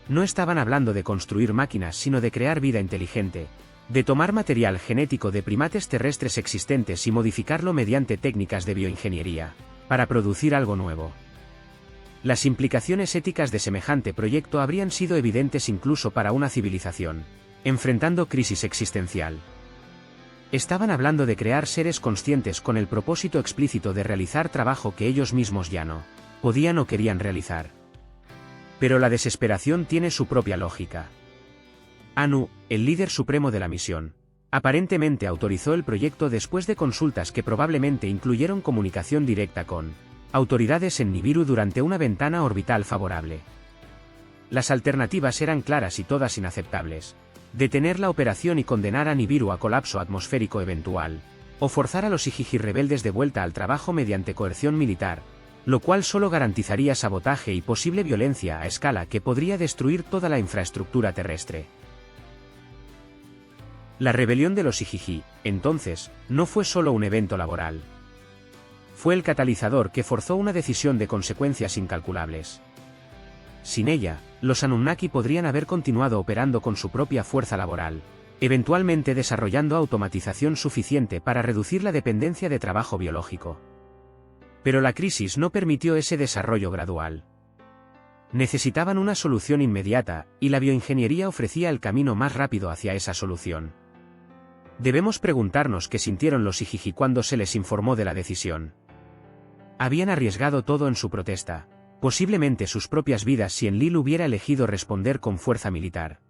Speaker 1: No estaban hablando de construir máquinas sino de crear vida inteligente, de tomar material genético de primates terrestres existentes y modificarlo mediante técnicas de bioingeniería, para producir algo nuevo. Las implicaciones éticas de semejante proyecto habrían sido evidentes incluso para una civilización, enfrentando crisis existencial. Estaban hablando de crear seres conscientes con el propósito explícito de realizar trabajo que ellos mismos ya no podían o querían realizar. Pero la desesperación tiene su propia lógica. Anu, el líder supremo de la misión, aparentemente autorizó el proyecto después de consultas que probablemente incluyeron comunicación directa con autoridades en Nibiru durante una ventana orbital favorable. Las alternativas eran claras y todas inaceptables: detener la operación y condenar a Nibiru a colapso atmosférico eventual, o forzar a los Igigi rebeldes de vuelta al trabajo mediante coerción militar, lo cual solo garantizaría sabotaje y posible violencia a escala que podría destruir toda la infraestructura terrestre. La rebelión de los Igigi, entonces, no fue solo un evento laboral. Fue el catalizador que forzó una decisión de consecuencias incalculables. Sin ella, los Anunnaki podrían haber continuado operando con su propia fuerza laboral, eventualmente desarrollando automatización suficiente para reducir la dependencia de trabajo biológico. Pero la crisis no permitió ese desarrollo gradual. Necesitaban una solución inmediata, y la bioingeniería ofrecía el camino más rápido hacia esa solución. Debemos preguntarnos qué sintieron los Igigi cuando se les informó de la decisión. Habían arriesgado todo en su protesta, posiblemente sus propias vidas si Enlil hubiera elegido responder con fuerza militar.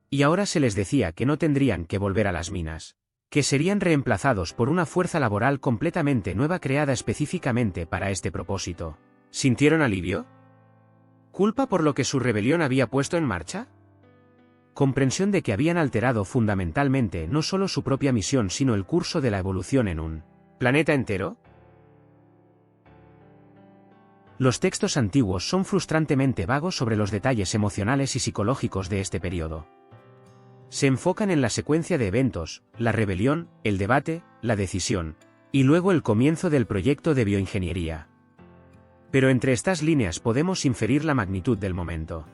Speaker 1: Y ahora se les decía que no tendrían que volver a las minas, que serían reemplazados por una fuerza laboral completamente nueva creada específicamente para este propósito. ¿Sintieron alivio? ¿Culpa por lo que su rebelión había puesto en marcha? Comprensión de que habían alterado fundamentalmente no solo su propia misión sino el curso de la evolución en un planeta entero. Los textos antiguos son frustrantemente vagos sobre los detalles emocionales y psicológicos de este periodo. Se enfocan en la secuencia de eventos, la rebelión, el debate, la decisión, y luego el comienzo del proyecto de bioingeniería. Pero entre estas líneas podemos inferir la magnitud del momento.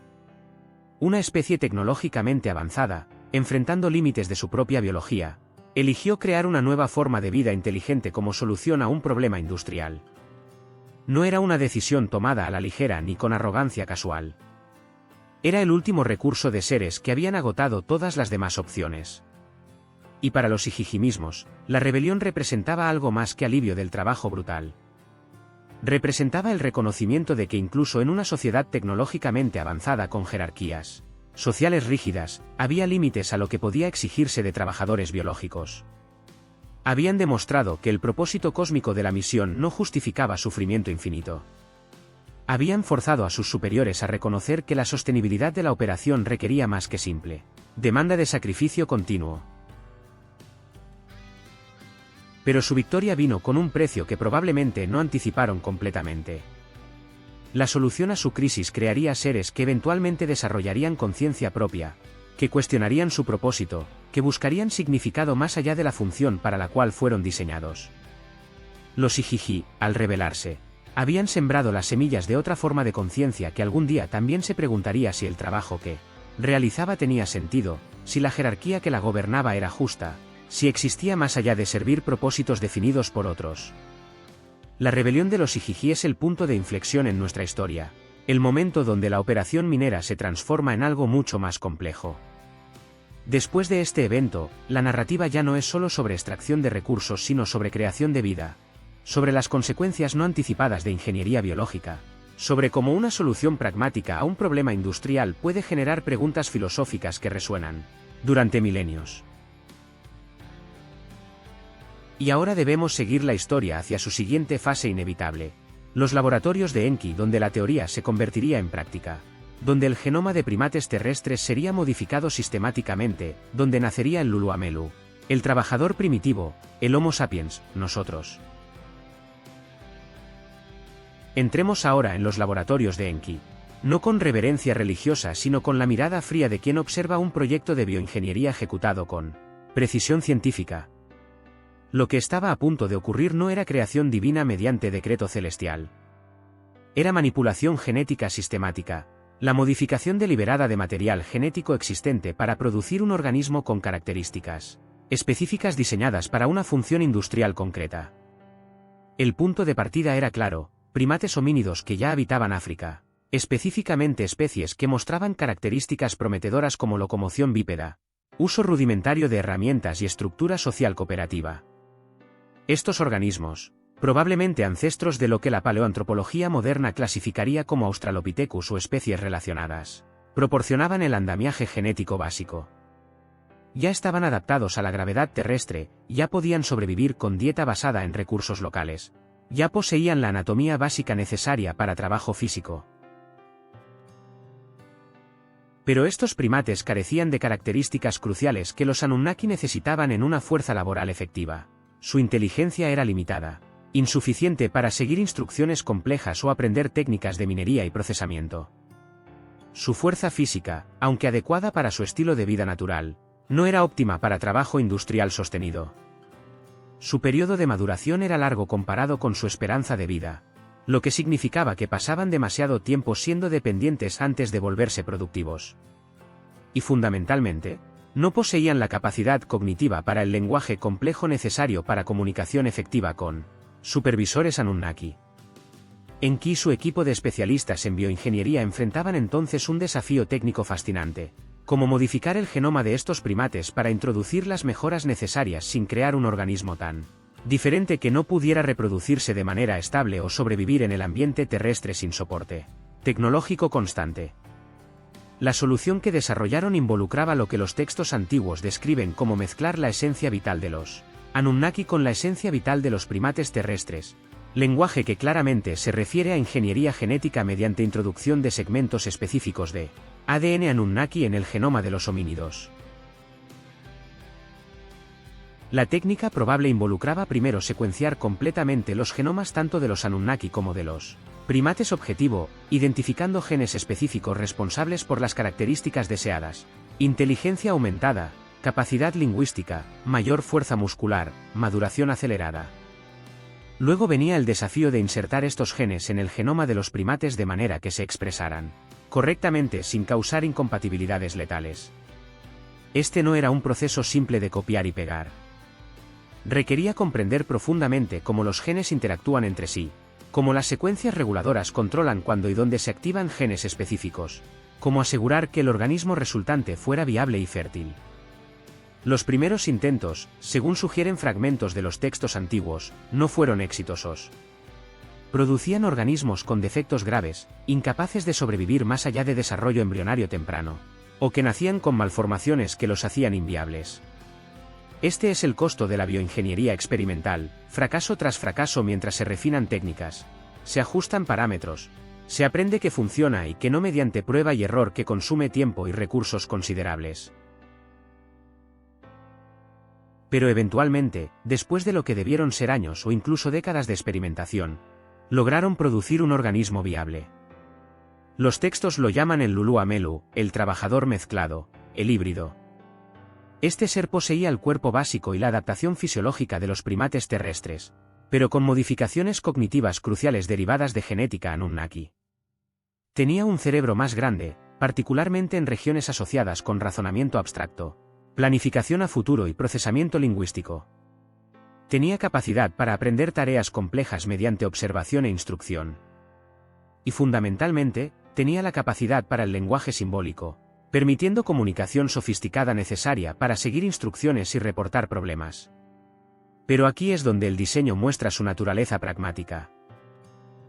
Speaker 1: Una especie tecnológicamente avanzada, enfrentando límites de su propia biología, eligió crear una nueva forma de vida inteligente como solución a un problema industrial. No era una decisión tomada a la ligera ni con arrogancia casual. Era el último recurso de seres que habían agotado todas las demás opciones. Y para los Igigi mismos, la rebelión representaba algo más que alivio del trabajo brutal. Representaba el reconocimiento de que incluso en una sociedad tecnológicamente avanzada con jerarquías sociales rígidas, había límites a lo que podía exigirse de trabajadores biológicos. Habían demostrado que el propósito cósmico de la misión no justificaba sufrimiento infinito. Habían forzado a sus superiores a reconocer que la sostenibilidad de la operación requería más que simple demanda de sacrificio continuo. Pero su victoria vino con un precio que probablemente no anticiparon completamente. La solución a su crisis crearía seres que eventualmente desarrollarían conciencia propia, que cuestionarían su propósito, que buscarían significado más allá de la función para la cual fueron diseñados. Los Igigi, al revelarse, habían sembrado las semillas de otra forma de conciencia que algún día también se preguntaría si el trabajo que realizaba tenía sentido, si la jerarquía que la gobernaba era justa, si existía más allá de servir propósitos definidos por otros. La rebelión de los Igigi es el punto de inflexión en nuestra historia, el momento donde la operación minera se transforma en algo mucho más complejo. Después de este evento, la narrativa ya no es solo sobre extracción de recursos sino sobre creación de vida, sobre las consecuencias no anticipadas de ingeniería biológica, sobre cómo una solución pragmática a un problema industrial puede generar preguntas filosóficas que resuenan durante milenios. Y ahora debemos seguir la historia hacia su siguiente fase inevitable: los laboratorios de Enki, donde la teoría se convertiría en práctica, donde el genoma de primates terrestres sería modificado sistemáticamente, donde nacería el Luluamelu, el trabajador primitivo, el Homo sapiens, nosotros. Entremos ahora en los laboratorios de Enki, no con reverencia religiosa sino con la mirada fría de quien observa un proyecto de bioingeniería ejecutado con precisión científica. Lo que estaba a punto de ocurrir no era creación divina mediante decreto celestial. Era manipulación genética sistemática, la modificación deliberada de material genético existente para producir un organismo con características específicas diseñadas para una función industrial concreta. El punto de partida era claro: primates homínidos que ya habitaban África, específicamente especies que mostraban características prometedoras como locomoción bípeda, uso rudimentario de herramientas y estructura social cooperativa. Estos organismos, probablemente ancestros de lo que la paleoantropología moderna clasificaría como Australopithecus o especies relacionadas, proporcionaban el andamiaje genético básico. Ya estaban adaptados a la gravedad terrestre, ya podían sobrevivir con dieta basada en recursos locales, ya poseían la anatomía básica necesaria para trabajo físico. Pero estos primates carecían de características cruciales que los Anunnaki necesitaban en una fuerza laboral efectiva. Su inteligencia era limitada, insuficiente para seguir instrucciones complejas o aprender técnicas de minería y procesamiento. Su fuerza física, aunque adecuada para su estilo de vida natural, no era óptima para trabajo industrial sostenido. Su periodo de maduración era largo comparado con su esperanza de vida, lo que significaba que pasaban demasiado tiempo siendo dependientes antes de volverse productivos. Y fundamentalmente, no poseían la capacidad cognitiva para el lenguaje complejo necesario para comunicación efectiva con supervisores Anunnaki. Enki y su equipo de especialistas en bioingeniería enfrentaban entonces un desafío técnico fascinante: cómo modificar el genoma de estos primates para introducir las mejoras necesarias sin crear un organismo tan diferente que no pudiera reproducirse de manera estable o sobrevivir en el ambiente terrestre sin soporte tecnológico constante. La solución que desarrollaron involucraba lo que los textos antiguos describen como mezclar la esencia vital de los Anunnaki con la esencia vital de los primates terrestres, lenguaje que claramente se refiere a ingeniería genética mediante introducción de segmentos específicos de ADN Anunnaki en el genoma de los homínidos. La técnica probable involucraba primero secuenciar completamente los genomas tanto de los Anunnaki como de los primates objetivo, identificando genes específicos responsables por las características deseadas: inteligencia aumentada, capacidad lingüística, mayor fuerza muscular, maduración acelerada. Luego venía el desafío de insertar estos genes en el genoma de los primates de manera que se expresaran correctamente sin causar incompatibilidades letales. Este no era un proceso simple de copiar y pegar. Requería comprender profundamente cómo los genes interactúan entre sí, cómo las secuencias reguladoras controlan cuándo y dónde se activan genes específicos, cómo asegurar que el organismo resultante fuera viable y fértil. Los primeros intentos, según sugieren fragmentos de los textos antiguos, no fueron exitosos. Producían organismos con defectos graves, incapaces de sobrevivir más allá de desarrollo embrionario temprano, o que nacían con malformaciones que los hacían inviables. Este es el costo de la bioingeniería experimental: fracaso tras fracaso mientras se refinan técnicas, se ajustan parámetros, se aprende que funciona y que no mediante prueba y error que consume tiempo y recursos considerables. Pero eventualmente, después de lo que debieron ser años o incluso décadas de experimentación, lograron producir un organismo viable. Los textos lo llaman el Lulu Amelu, el trabajador mezclado, el híbrido. Este ser poseía el cuerpo básico y la adaptación fisiológica de los primates terrestres, pero con modificaciones cognitivas cruciales derivadas de genética Anunnaki. Tenía un cerebro más grande, particularmente en regiones asociadas con razonamiento abstracto, planificación a futuro y procesamiento lingüístico. Tenía capacidad para aprender tareas complejas mediante observación e instrucción. Y fundamentalmente, tenía la capacidad para el lenguaje simbólico, permitiendo comunicación sofisticada necesaria para seguir instrucciones y reportar problemas. Pero aquí es donde el diseño muestra su naturaleza pragmática.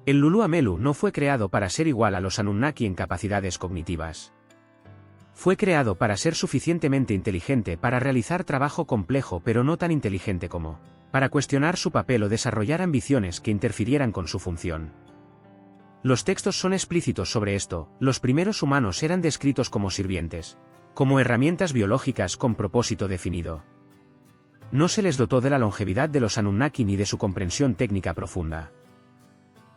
Speaker 1: El Lulu Amelu no fue creado para ser igual a los Anunnaki en capacidades cognitivas. Fue creado para ser suficientemente inteligente para realizar trabajo complejo pero no tan inteligente como para cuestionar su papel o desarrollar ambiciones que interfirieran con su función. Los textos son explícitos sobre esto. Los primeros humanos eran descritos como sirvientes, como herramientas biológicas con propósito definido. No se les dotó de la longevidad de los Anunnaki ni de su comprensión técnica profunda.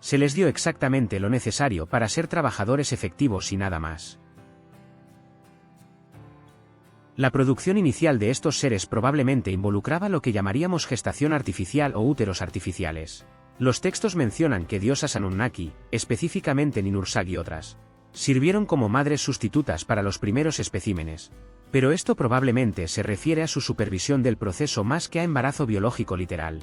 Speaker 1: Se les dio exactamente lo necesario para ser trabajadores efectivos y nada más. La producción inicial de estos seres probablemente involucraba lo que llamaríamos gestación artificial o úteros artificiales. Los textos mencionan que diosas Anunnaki, específicamente Ninursag y otras, sirvieron como madres sustitutas para los primeros especímenes, pero esto probablemente se refiere a su supervisión del proceso más que a embarazo biológico literal.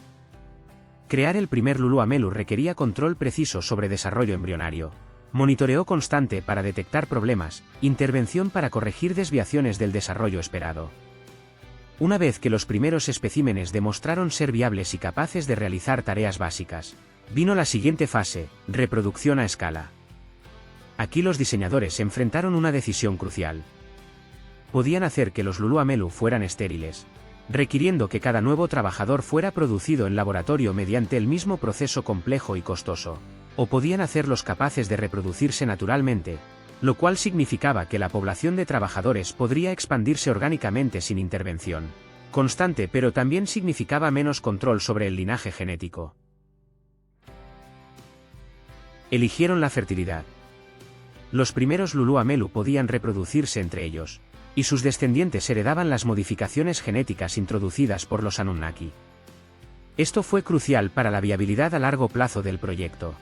Speaker 1: Crear el primer Lulu Amelu requería control preciso sobre desarrollo embrionario, monitoreo constante para detectar problemas, intervención para corregir desviaciones del desarrollo esperado. Una vez que los primeros especímenes demostraron ser viables y capaces de realizar tareas básicas, vino la siguiente fase, reproducción a escala. Aquí los diseñadores enfrentaron una decisión crucial. Podían hacer que los Lulu Amelu fueran estériles, requiriendo que cada nuevo trabajador fuera producido en laboratorio mediante el mismo proceso complejo y costoso, o podían hacerlos capaces de reproducirse naturalmente, lo cual significaba que la población de trabajadores podría expandirse orgánicamente sin intervención constante, pero también significaba menos control sobre el linaje genético. Eligieron la fertilidad. Los primeros Lulu Amelu podían reproducirse entre ellos, y sus descendientes heredaban las modificaciones genéticas introducidas por los Anunnaki. Esto fue crucial para la viabilidad a largo plazo del proyecto.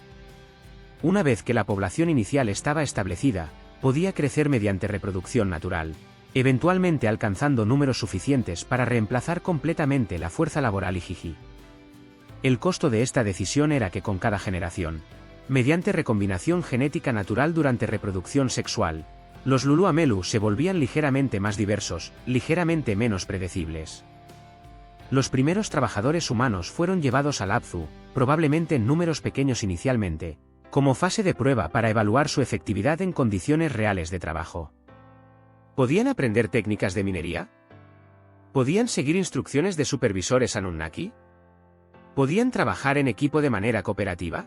Speaker 1: Una vez que la población inicial estaba establecida, podía crecer mediante reproducción natural, eventualmente alcanzando números suficientes para reemplazar completamente la fuerza laboral Ijiji. El costo de esta decisión era que con cada generación, mediante recombinación genética natural durante reproducción sexual, los Lulu Amelu se volvían ligeramente más diversos, ligeramente menos predecibles. Los primeros trabajadores humanos fueron llevados al Abzu, probablemente en números pequeños inicialmente, como fase de prueba para evaluar su efectividad en condiciones reales de trabajo. ¿Podían aprender técnicas de minería? ¿Podían seguir instrucciones de supervisores Anunnaki? ¿Podían trabajar en equipo de manera cooperativa?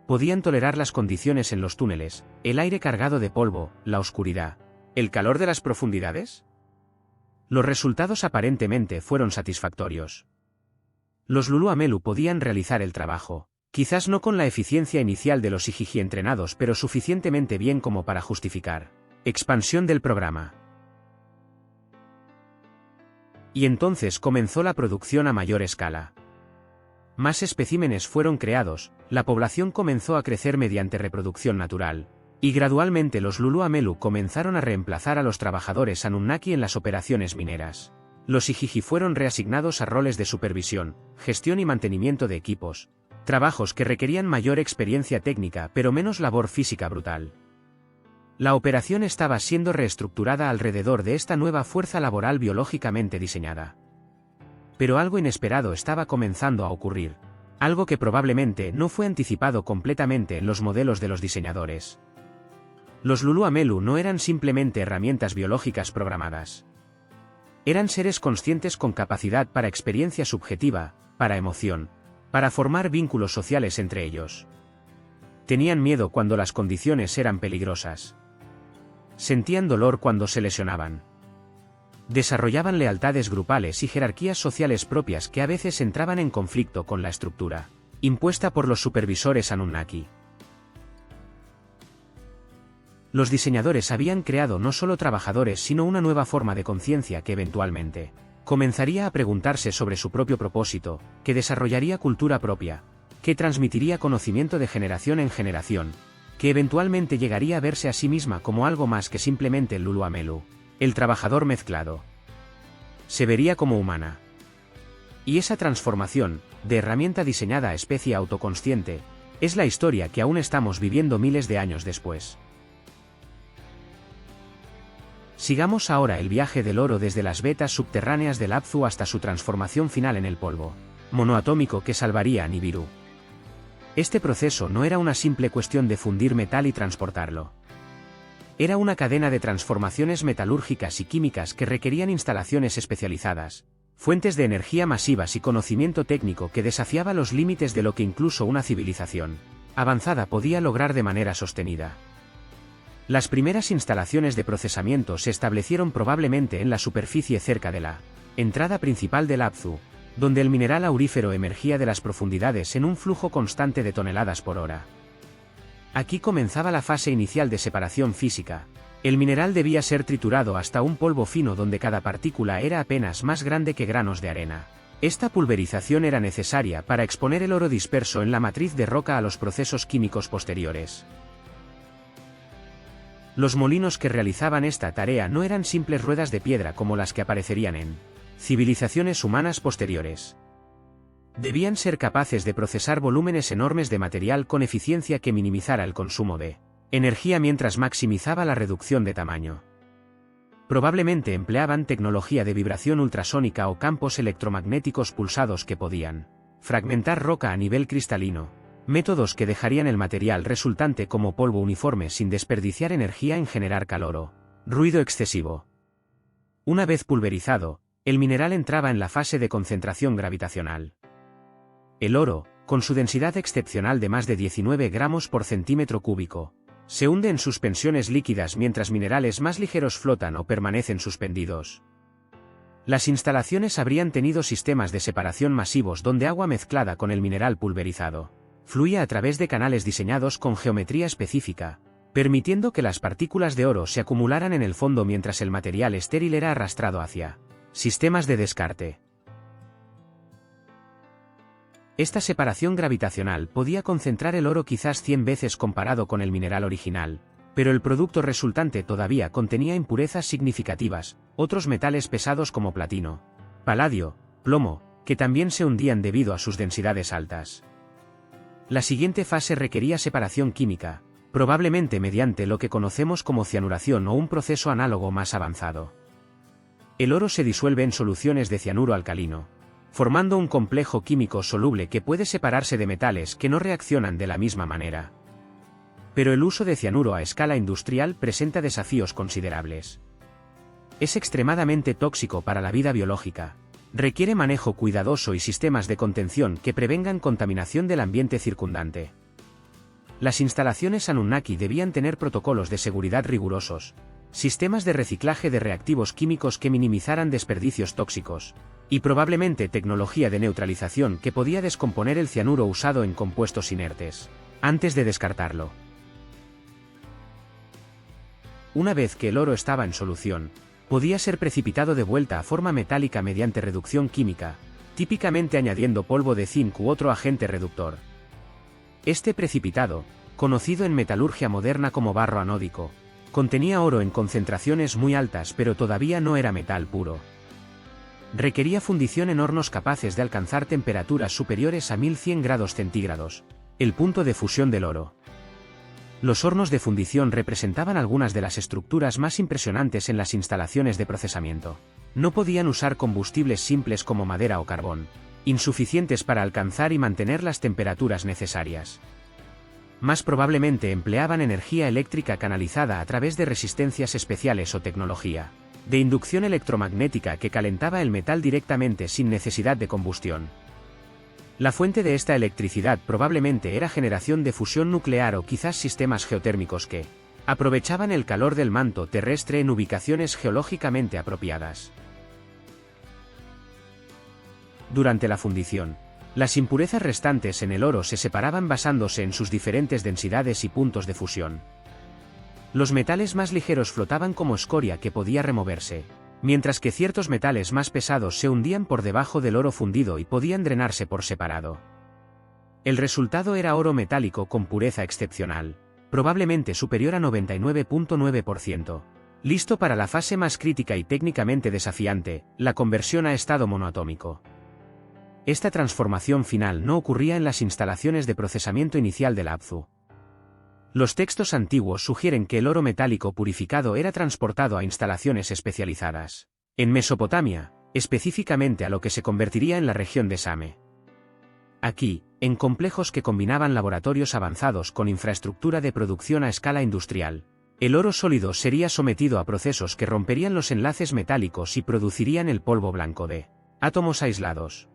Speaker 1: ¿Podían tolerar las condiciones en los túneles, el aire cargado de polvo, la oscuridad, el calor de las profundidades? Los resultados aparentemente fueron satisfactorios. Los Lulu Amelu podían realizar el trabajo, quizás no con la eficiencia inicial de los Ijiji entrenados, pero suficientemente bien como para justificar expansión del programa. Y entonces comenzó la producción a mayor escala. Más especímenes fueron creados, la población comenzó a crecer mediante reproducción natural, y gradualmente los Lulu Amelu comenzaron a reemplazar a los trabajadores Anunnaki en las operaciones mineras. Los Ijiji fueron reasignados a roles de supervisión, gestión y mantenimiento de equipos, trabajos que requerían mayor experiencia técnica pero menos labor física brutal. La operación estaba siendo reestructurada alrededor de esta nueva fuerza laboral biológicamente diseñada. Pero algo inesperado estaba comenzando a ocurrir, algo que probablemente no fue anticipado completamente en los modelos de los diseñadores. Los Lulu Amelu no eran simplemente herramientas biológicas programadas. Eran seres conscientes con capacidad para experiencia subjetiva, para emoción, para formar vínculos sociales entre ellos. Tenían miedo cuando las condiciones eran peligrosas. Sentían dolor cuando se lesionaban. Desarrollaban lealtades grupales y jerarquías sociales propias que a veces entraban en conflicto con la estructura impuesta por los supervisores Anunnaki. Los diseñadores habían creado no solo trabajadores sino una nueva forma de conciencia que eventualmente comenzaría a preguntarse sobre su propio propósito, que desarrollaría cultura propia, que transmitiría conocimiento de generación en generación, que eventualmente llegaría a verse a sí misma como algo más que simplemente el Luluamelu, el trabajador mezclado. Se vería como humana. Y esa transformación, de herramienta diseñada a especie autoconsciente, es la historia que aún estamos viviendo miles de años después. Sigamos ahora el viaje del oro desde las vetas subterráneas del Apsu hasta su transformación final en el polvo monoatómico que salvaría a Nibiru. Este proceso no era una simple cuestión de fundir metal y transportarlo. Era una cadena de transformaciones metalúrgicas y químicas que requerían instalaciones especializadas, fuentes de energía masivas y conocimiento técnico que desafiaba los límites de lo que incluso una civilización avanzada podía lograr de manera sostenida. Las primeras instalaciones de procesamiento se establecieron probablemente en la superficie cerca de la entrada principal del Apsu, donde el mineral aurífero emergía de las profundidades en un flujo constante de toneladas por hora. Aquí comenzaba la fase inicial de separación física. El mineral debía ser triturado hasta un polvo fino donde cada partícula era apenas más grande que granos de arena. Esta pulverización era necesaria para exponer el oro disperso en la matriz de roca a los procesos químicos posteriores. Los molinos que realizaban esta tarea no eran simples ruedas de piedra como las que aparecerían en civilizaciones humanas posteriores. Debían ser capaces de procesar volúmenes enormes de material con eficiencia que minimizara el consumo de energía mientras maximizaba la reducción de tamaño. Probablemente empleaban tecnología de vibración ultrasónica o campos electromagnéticos pulsados que podían fragmentar roca a nivel cristalino, métodos que dejarían el material resultante como polvo uniforme sin desperdiciar energía en generar calor o ruido excesivo. Una vez pulverizado, el mineral entraba en la fase de concentración gravitacional. El oro, con su densidad excepcional de más de 19 gramos por centímetro cúbico, se hunde en suspensiones líquidas mientras minerales más ligeros flotan o permanecen suspendidos. Las instalaciones habrían tenido sistemas de separación masivos donde agua mezclada con el mineral pulverizado fluía a través de canales diseñados con geometría específica, permitiendo que las partículas de oro se acumularan en el fondo mientras el material estéril era arrastrado hacia sistemas de descarte. Esta separación gravitacional podía concentrar el oro quizás 100 veces comparado con el mineral original, pero el producto resultante todavía contenía impurezas significativas, otros metales pesados como platino, paladio, plomo, que también se hundían debido a sus densidades altas. La siguiente fase requería separación química, probablemente mediante lo que conocemos como cianuración o un proceso análogo más avanzado. El oro se disuelve en soluciones de cianuro alcalino, formando un complejo químico soluble que puede separarse de metales que no reaccionan de la misma manera. Pero el uso de cianuro a escala industrial presenta desafíos considerables. Es extremadamente tóxico para la vida biológica. Requiere manejo cuidadoso y sistemas de contención que prevengan contaminación del ambiente circundante. Las instalaciones Anunnaki debían tener protocolos de seguridad rigurosos, sistemas de reciclaje de reactivos químicos que minimizaran desperdicios tóxicos, y probablemente tecnología de neutralización que podía descomponer el cianuro usado en compuestos inertes, antes de descartarlo. Una vez que el oro estaba en solución, podía ser precipitado de vuelta a forma metálica mediante reducción química, típicamente añadiendo polvo de zinc u otro agente reductor. Este precipitado, conocido en metalurgia moderna como barro anódico, contenía oro en concentraciones muy altas pero todavía no era metal puro. Requería fundición en hornos capaces de alcanzar temperaturas superiores a 1100 grados centígrados, el punto de fusión del oro. Los hornos de fundición representaban algunas de las estructuras más impresionantes en las instalaciones de procesamiento. No podían usar combustibles simples como madera o carbón, insuficientes para alcanzar y mantener las temperaturas necesarias. Más probablemente empleaban energía eléctrica canalizada a través de resistencias especiales o tecnología de inducción electromagnética que calentaba el metal directamente sin necesidad de combustión. La fuente de esta electricidad probablemente era generación de fusión nuclear o quizás sistemas geotérmicos que aprovechaban el calor del manto terrestre en ubicaciones geológicamente apropiadas. Durante la fundición, las impurezas restantes en el oro se separaban basándose en sus diferentes densidades y puntos de fusión. Los metales más ligeros flotaban como escoria que podía removerse, mientras que ciertos metales más pesados se hundían por debajo del oro fundido y podían drenarse por separado. El resultado era oro metálico con pureza excepcional, probablemente superior a 99.9%. Listo para la fase más crítica y técnicamente desafiante, la conversión a estado monoatómico. Esta transformación final no ocurría en las instalaciones de procesamiento inicial del Abzu. Los textos antiguos sugieren que el oro metálico purificado era transportado a instalaciones especializadas. En Mesopotamia, específicamente a lo que se convertiría en la región de Same. Aquí, en complejos que combinaban laboratorios avanzados con infraestructura de producción a escala industrial, el oro sólido sería sometido a procesos que romperían los enlaces metálicos y producirían el polvo blanco de átomos aislados.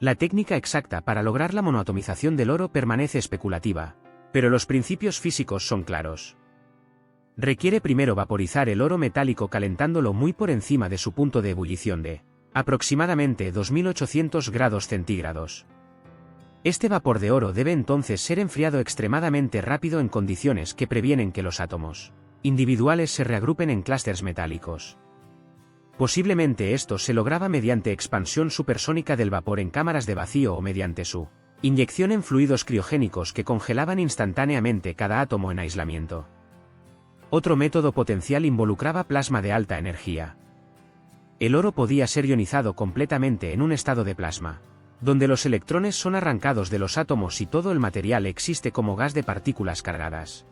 Speaker 1: La técnica exacta para lograr la monoatomización del oro permanece especulativa, pero los principios físicos son claros. Requiere primero vaporizar el oro metálico calentándolo muy por encima de su punto de ebullición de aproximadamente 2800 grados centígrados. Este vapor de oro debe entonces ser enfriado extremadamente rápido en condiciones que previenen que los átomos individuales se reagrupen en clústeres metálicos. Posiblemente esto se lograba mediante expansión supersónica del vapor en cámaras de vacío o mediante su inyección en fluidos criogénicos que congelaban instantáneamente cada átomo en aislamiento. Otro método potencial involucraba plasma de alta energía. El oro podía ser ionizado completamente en un estado de plasma, donde los electrones son arrancados de los átomos y todo el material existe como gas de partículas cargadas.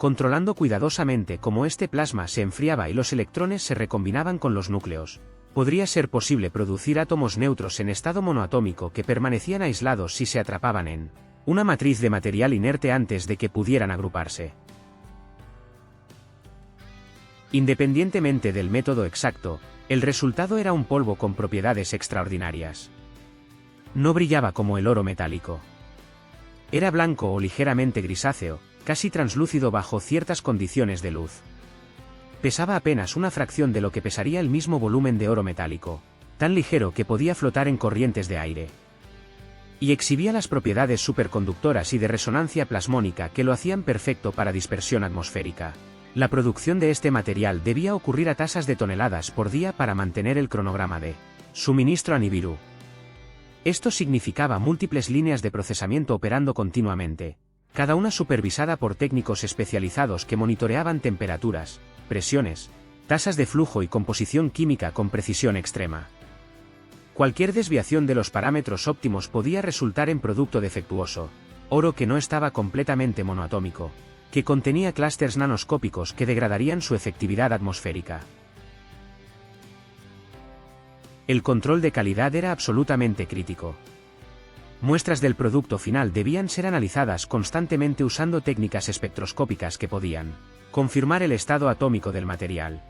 Speaker 1: Controlando cuidadosamente cómo este plasma se enfriaba y los electrones se recombinaban con los núcleos, podría ser posible producir átomos neutros en estado monoatómico que permanecían aislados si se atrapaban en una matriz de material inerte antes de que pudieran agruparse. Independientemente del método exacto, el resultado era un polvo con propiedades extraordinarias. No brillaba como el oro metálico. Era blanco o ligeramente grisáceo, casi translúcido bajo ciertas condiciones de luz. Pesaba apenas una fracción de lo que pesaría el mismo volumen de oro metálico, tan ligero que podía flotar en corrientes de aire. Y exhibía las propiedades superconductoras y de resonancia plasmónica que lo hacían perfecto para dispersión atmosférica. La producción de este material debía ocurrir a tasas de toneladas por día para mantener el cronograma de suministro a Nibiru. Esto significaba múltiples líneas de procesamiento operando continuamente, cada una supervisada por técnicos especializados que monitoreaban temperaturas, presiones, tasas de flujo y composición química con precisión extrema. Cualquier desviación de los parámetros óptimos podía resultar en producto defectuoso, oro que no estaba completamente monoatómico, que contenía clústeres nanoscópicos que degradarían su efectividad atmosférica. El control de calidad era absolutamente crítico. Muestras del producto final debían ser analizadas constantemente usando técnicas espectroscópicas que podían confirmar el estado atómico del material.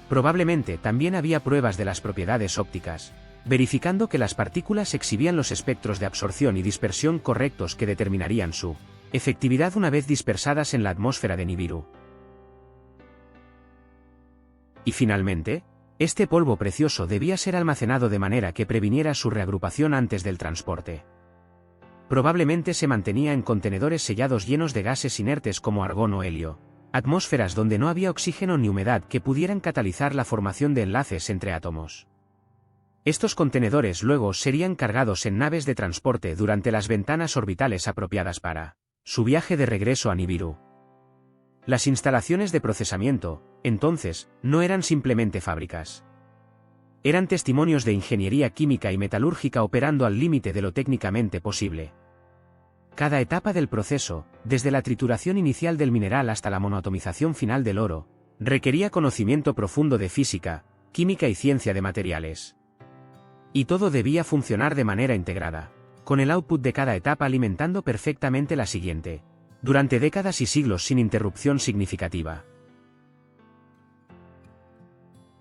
Speaker 1: Probablemente también había pruebas de las propiedades ópticas, verificando que las partículas exhibían los espectros de absorción y dispersión correctos que determinarían su efectividad una vez dispersadas en la atmósfera de Nibiru. Y finalmente, este polvo precioso debía ser almacenado de manera que previniera su reagrupación antes del transporte. Probablemente se mantenía en contenedores sellados llenos de gases inertes como argón o helio, atmósferas donde no había oxígeno ni humedad que pudieran catalizar la formación de enlaces entre átomos. Estos contenedores luego serían cargados en naves de transporte durante las ventanas orbitales apropiadas para su viaje de regreso a Nibiru. Las instalaciones de procesamiento, entonces, no eran simplemente fábricas. Eran testimonios de ingeniería química y metalúrgica operando al límite de lo técnicamente posible. Cada etapa del proceso, desde la trituración inicial del mineral hasta la monoatomización final del oro, requería conocimiento profundo de física, química y ciencia de materiales. Y todo debía funcionar de manera integrada, con el output de cada etapa alimentando perfectamente la siguiente, durante décadas y siglos sin interrupción significativa.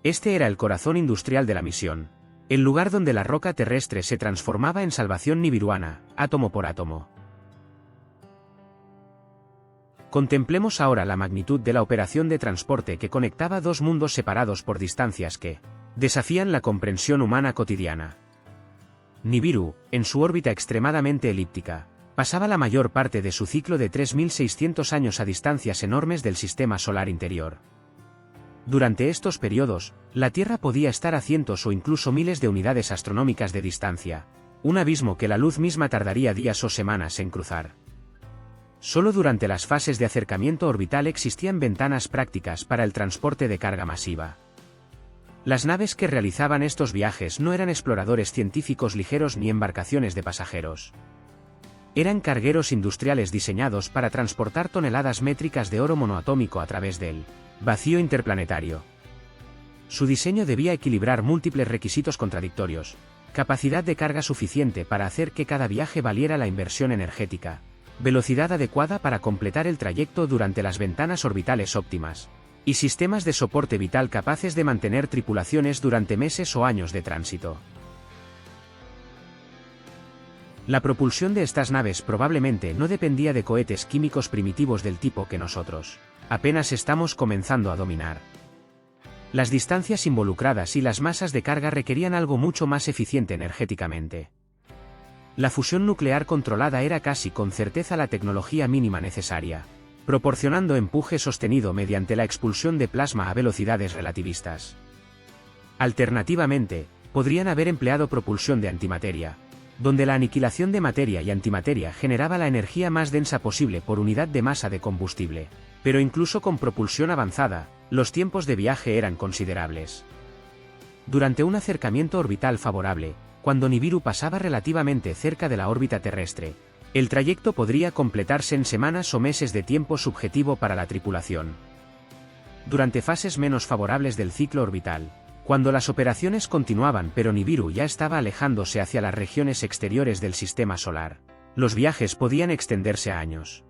Speaker 1: Este era el corazón industrial de la misión, el lugar donde la roca terrestre se transformaba en salvación nibiruana, átomo por átomo. Contemplemos ahora la magnitud de la operación de transporte que conectaba dos mundos separados por distancias que desafían la comprensión humana cotidiana. Nibiru, en su órbita extremadamente elíptica, Pasaba la mayor parte de su ciclo de 3.600 años a distancias enormes del sistema solar interior. Durante estos periodos, la Tierra podía estar a cientos o incluso miles de unidades astronómicas de distancia, un abismo que la luz misma tardaría días o semanas en cruzar. Solo durante las fases de acercamiento orbital existían ventanas prácticas para el transporte de carga masiva. Las naves que realizaban estos viajes no eran exploradores científicos ligeros ni embarcaciones de pasajeros. Eran cargueros industriales diseñados para transportar toneladas métricas de oro monoatómico a través del vacío interplanetario. Su diseño debía equilibrar múltiples requisitos contradictorios: capacidad de carga suficiente para hacer que cada viaje valiera la inversión energética, velocidad adecuada para completar el trayecto durante las ventanas orbitales óptimas, y sistemas de soporte vital capaces de mantener tripulaciones durante meses o años de tránsito. La propulsión de estas naves probablemente no dependía de cohetes químicos primitivos del tipo que nosotros apenas estamos comenzando a dominar. Las distancias involucradas y las masas de carga requerían algo mucho más eficiente energéticamente. La fusión nuclear controlada era casi con certeza la tecnología mínima necesaria, proporcionando empuje sostenido mediante la expulsión de plasma a velocidades relativistas. Alternativamente, podrían haber empleado propulsión de antimateria, donde la aniquilación de materia y antimateria generaba la energía más densa posible por unidad de masa de combustible, pero incluso con propulsión avanzada, los tiempos de viaje eran considerables. Durante un acercamiento orbital favorable, cuando Nibiru pasaba relativamente cerca de la órbita terrestre, el trayecto podría completarse en semanas o meses de tiempo subjetivo para la tripulación. Durante fases menos favorables del ciclo orbital, cuando las operaciones continuaban pero Nibiru ya estaba alejándose hacia las regiones exteriores del sistema solar, los viajes podían extenderse a años.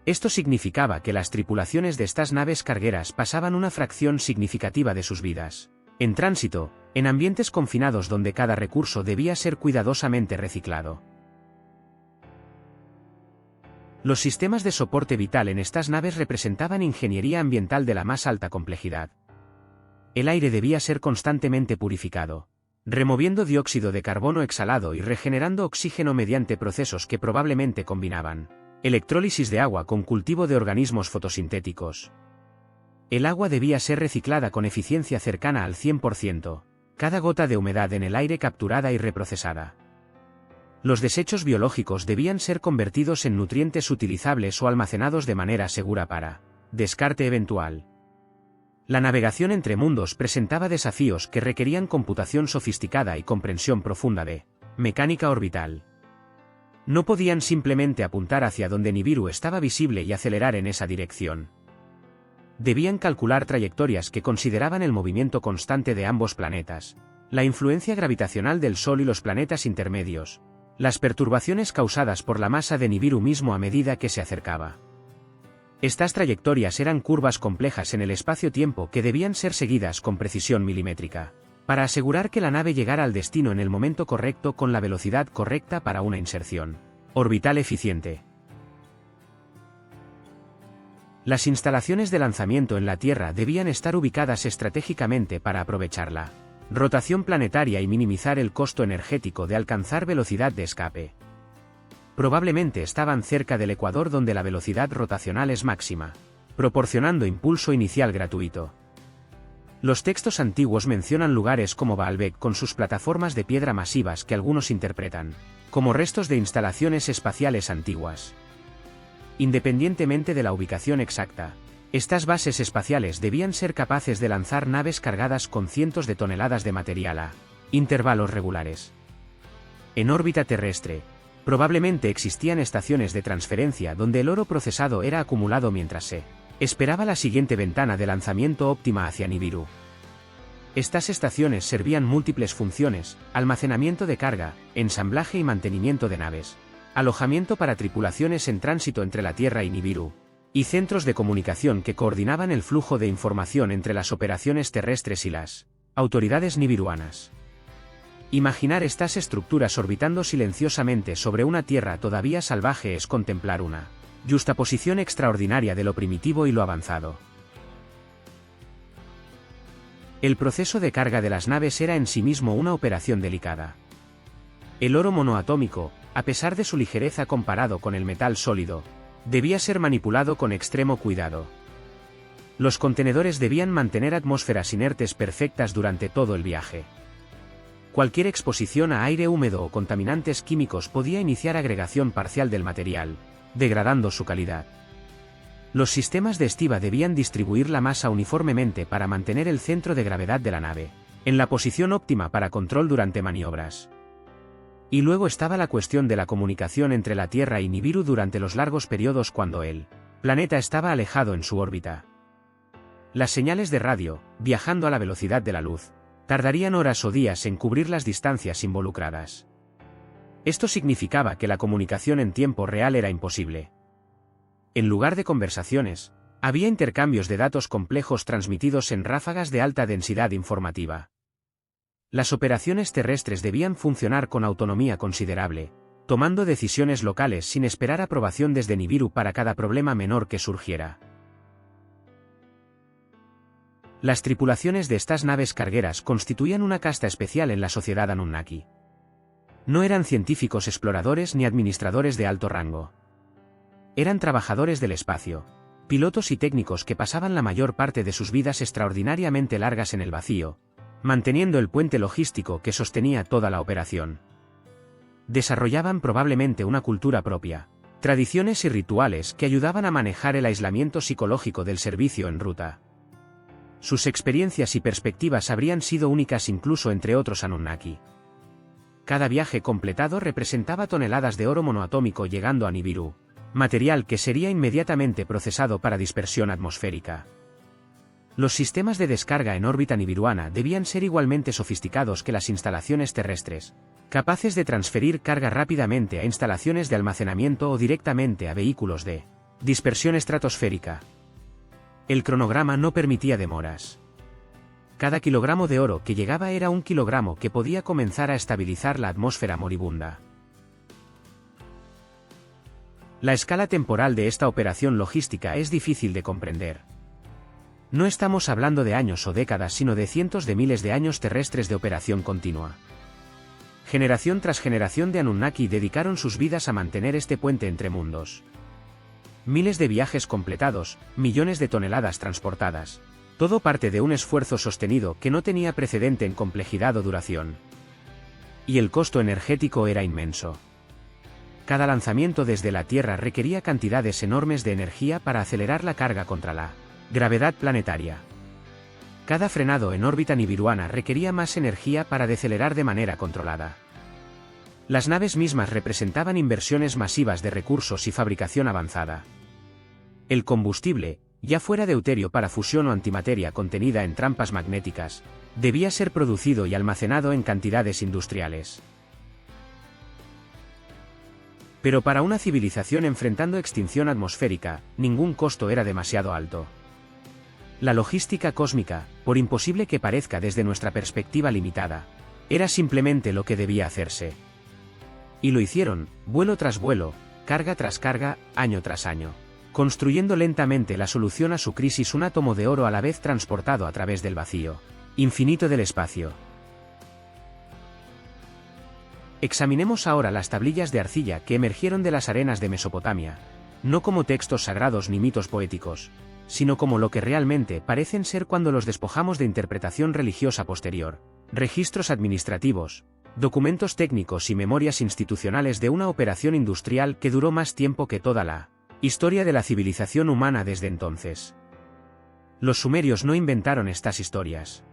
Speaker 1: Esto significaba que las tripulaciones de estas naves cargueras pasaban una fracción significativa de sus vidas en tránsito, en ambientes confinados donde cada recurso debía ser cuidadosamente reciclado. Los sistemas de soporte vital en estas naves representaban ingeniería ambiental de la más alta complejidad. El aire debía ser constantemente purificado, removiendo dióxido de carbono exhalado y regenerando oxígeno mediante procesos que probablemente combinaban electrólisis de agua con cultivo de organismos fotosintéticos. El agua debía ser reciclada con eficiencia cercana al 100%, cada gota de humedad en el aire capturada y reprocesada. Los desechos biológicos debían ser convertidos en nutrientes utilizables o almacenados de manera segura para descarte eventual. La navegación entre mundos presentaba desafíos que requerían computación sofisticada y comprensión profunda de mecánica orbital. No podían simplemente apuntar hacia donde Nibiru estaba visible y acelerar en esa dirección. Debían calcular trayectorias que consideraban el movimiento constante de ambos planetas, la influencia gravitacional del Sol y los planetas intermedios, las perturbaciones causadas por la masa de Nibiru mismo a medida que se acercaba. Estas trayectorias eran curvas complejas en el espacio-tiempo que debían ser seguidas con precisión milimétrica, para asegurar que la nave llegara al destino en el momento correcto con la velocidad correcta para una inserción orbital eficiente. Las instalaciones de lanzamiento en la Tierra debían estar ubicadas estratégicamente para aprovechar la rotación planetaria y minimizar el costo energético de alcanzar velocidad de escape. Probablemente estaban cerca del ecuador donde la velocidad rotacional es máxima, proporcionando impulso inicial gratuito. Los textos antiguos mencionan lugares como Baalbek con sus plataformas de piedra masivas que algunos interpretan como restos de instalaciones espaciales antiguas. Independientemente de la ubicación exacta, estas bases espaciales debían ser capaces de lanzar naves cargadas con cientos de toneladas de material a intervalos regulares. En órbita terrestre, probablemente existían estaciones de transferencia donde el oro procesado era acumulado mientras se esperaba la siguiente ventana de lanzamiento óptima hacia Nibiru. Estas estaciones servían múltiples funciones: almacenamiento de carga, ensamblaje y mantenimiento de naves, alojamiento para tripulaciones en tránsito entre la Tierra y Nibiru, y centros de comunicación que coordinaban el flujo de información entre las operaciones terrestres y las autoridades nibiruanas. Imaginar estas estructuras orbitando silenciosamente sobre una Tierra todavía salvaje es contemplar una yuxtaposición extraordinaria de lo primitivo y lo avanzado. El proceso de carga de las naves era en sí mismo una operación delicada. El oro monoatómico, a pesar de su ligereza comparado con el metal sólido, debía ser manipulado con extremo cuidado. Los contenedores debían mantener atmósferas inertes perfectas durante todo el viaje. Cualquier exposición a aire húmedo o contaminantes químicos podía iniciar agregación parcial del material, degradando su calidad. Los sistemas de estiba debían distribuir la masa uniformemente para mantener el centro de gravedad de la nave en la posición óptima para control durante maniobras. Y luego estaba la cuestión de la comunicación entre la Tierra y Nibiru durante los largos periodos cuando el planeta estaba alejado en su órbita. Las señales de radio, viajando a la velocidad de la luz, tardarían horas o días en cubrir las distancias involucradas. Esto significaba que la comunicación en tiempo real era imposible. En lugar de conversaciones, había intercambios de datos complejos transmitidos en ráfagas de alta densidad informativa. Las operaciones terrestres debían funcionar con autonomía considerable, tomando decisiones locales sin esperar aprobación desde Nibiru para cada problema menor que surgiera. Las tripulaciones de estas naves cargueras constituían una casta especial en la sociedad Anunnaki. No eran científicos exploradores ni administradores de alto rango. Eran trabajadores del espacio, pilotos y técnicos que pasaban la mayor parte de sus vidas extraordinariamente largas en el vacío, manteniendo el puente logístico que sostenía toda la operación. Desarrollaban probablemente una cultura propia, tradiciones y rituales que ayudaban a manejar el aislamiento psicológico del servicio en ruta. Sus experiencias y perspectivas habrían sido únicas incluso entre otros Anunnaki. Cada viaje completado representaba toneladas de oro monoatómico llegando a Nibiru, material que sería inmediatamente procesado para dispersión atmosférica. Los sistemas de descarga en órbita nibiruana debían ser igualmente sofisticados que las instalaciones terrestres, capaces de transferir carga rápidamente a instalaciones de almacenamiento o directamente a vehículos de dispersión estratosférica. El cronograma no permitía demoras. Cada kilogramo de oro que llegaba era un kilogramo que podía comenzar a estabilizar la atmósfera moribunda. La escala temporal de esta operación logística es difícil de comprender. No estamos hablando de años o décadas, sino de cientos de miles de años terrestres de operación continua. Generación tras generación de Anunnaki dedicaron sus vidas a mantener este puente entre mundos. Miles de viajes completados, millones de toneladas transportadas. Todo parte de un esfuerzo sostenido que no tenía precedente en complejidad o duración. Y el costo energético era inmenso. Cada lanzamiento desde la Tierra requería cantidades enormes de energía para acelerar la carga contra la gravedad planetaria. Cada frenado en órbita nibiruana requería más energía para decelerar de manera controlada. Las naves mismas representaban inversiones masivas de recursos y fabricación avanzada. El combustible, ya fuera deuterio para fusión o antimateria contenida en trampas magnéticas, debía ser producido y almacenado en cantidades industriales. Pero para una civilización enfrentando extinción atmosférica, ningún costo era demasiado alto. La logística cósmica, por imposible que parezca desde nuestra perspectiva limitada, era simplemente lo que debía hacerse. Y lo hicieron, vuelo tras vuelo, carga tras carga, año tras año, construyendo lentamente la solución a su crisis, un átomo de oro a la vez transportado a través del vacío infinito del espacio. Examinemos ahora las tablillas de arcilla que emergieron de las arenas de Mesopotamia, no como textos sagrados ni mitos poéticos, sino como lo que realmente parecen ser cuando los despojamos de interpretación religiosa posterior, registros administrativos, documentos técnicos y memorias institucionales de una operación industrial que duró más tiempo que toda la historia de la civilización humana desde entonces. Los sumerios no inventaron estas historias.